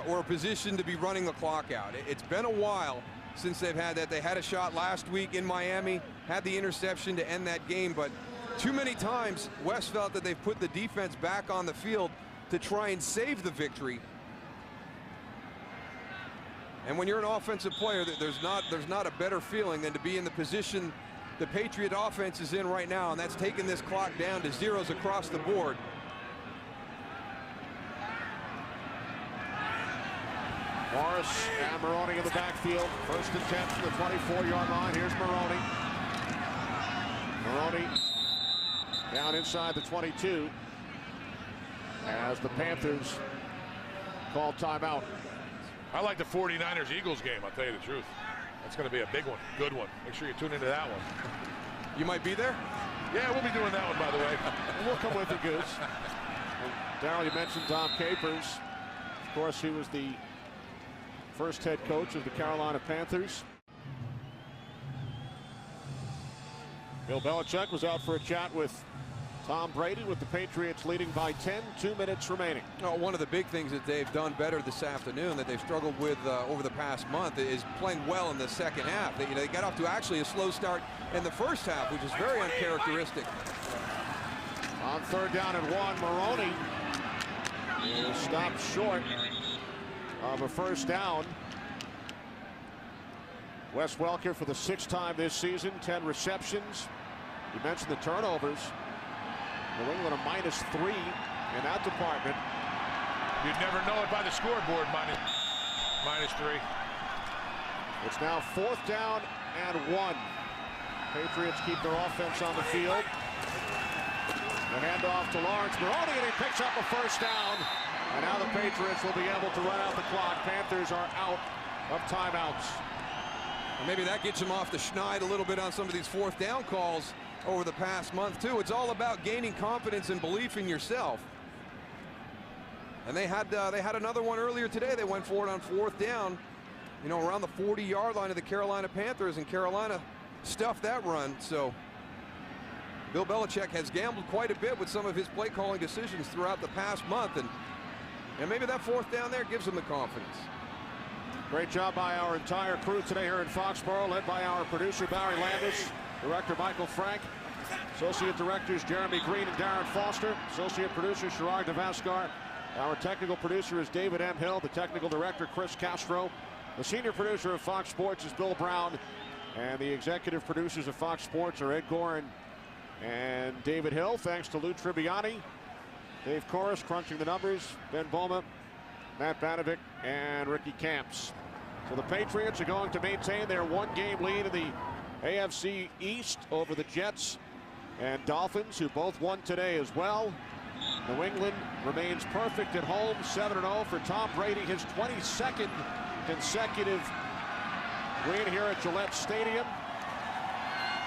or a position to be running the clock out. It's been a while since they've had that. They had a shot last week in Miami, had the interception to end that game, but too many times Wes felt that they've put the defense back on the field to try and save the victory. And when you're an offensive player, there's not a better feeling than to be in the position the Patriot offense is in right now, and that's taking this clock down to zeros across the board. Morris and Maroney in the backfield. 1st and 10 from the 24-yard line. Here's Maroney. Maroney down inside the 22 as the Panthers call timeout. I like the 49ers-Eagles game, I'll tell you the truth. That's going to be a big one, good one. Make sure you tune into that one. You might be there? Yeah, we'll be doing that one, by the way. We'll come with you, Goose. Darryl, you mentioned Tom Capers. Of course, he was the first head coach of the Carolina Panthers. Bill Belichick was out for a chat with Tom Brady, with the Patriots leading by 10, 2 minutes remaining. One of the big things that they've done better this afternoon that they've struggled with over the past month is playing well in the second half. They got off to actually a slow start in the first half, which is very uncharacteristic. On 3rd down and 1, Maroney is stopped short of a first down. Wes Welker for the 6th time this season, 10 receptions. You mentioned the turnovers. New England a -3 in that department. You'd never know it by the scoreboard, -3. It's now 4th down and 1. Patriots keep their offense on the field. The handoff to Lawrence Maroney, and he picks up a first down. And now the Patriots will be able to run out the clock. Panthers are out of timeouts. And maybe that gets them off the schneid a little bit on some of these 4th down calls over the past month too. It's all about gaining confidence and belief in yourself. And they had another one earlier today. They went for it on 4th down, you know, around the 40-yard line of the Carolina Panthers, and Carolina stuffed that run. So Bill Belichick has gambled quite a bit with some of his play calling decisions throughout the past month, and maybe that 4th down there gives him the confidence. Great job by our entire crew today here in Foxborough, led by our producer Barry Landis, director Michael Frank, associate directors Jeremy Green and Darren Foster, associate producer Sherrod DeVascar. Our technical producer is David M. Hill, the technical director Chris Castro. The senior producer of Fox Sports is Bill Brown, and the executive producers of Fox Sports are Ed Gorin and David Hill. Thanks to Lou Tribbiani, Dave Corris crunching the numbers, Ben Boma, Matt Banovic, and Ricky Camps. So the Patriots are going to maintain their 1-game lead in the AFC East over the Jets and Dolphins, who both won today as well. New England remains perfect at home, 7-0 for Tom Brady, his 22nd consecutive win here at Gillette Stadium.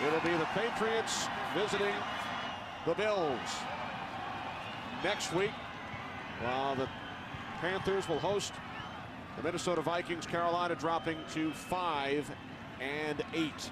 It'll be the Patriots visiting the Bills next week, while the Panthers will host the Minnesota Vikings. Carolina dropping to 5-8.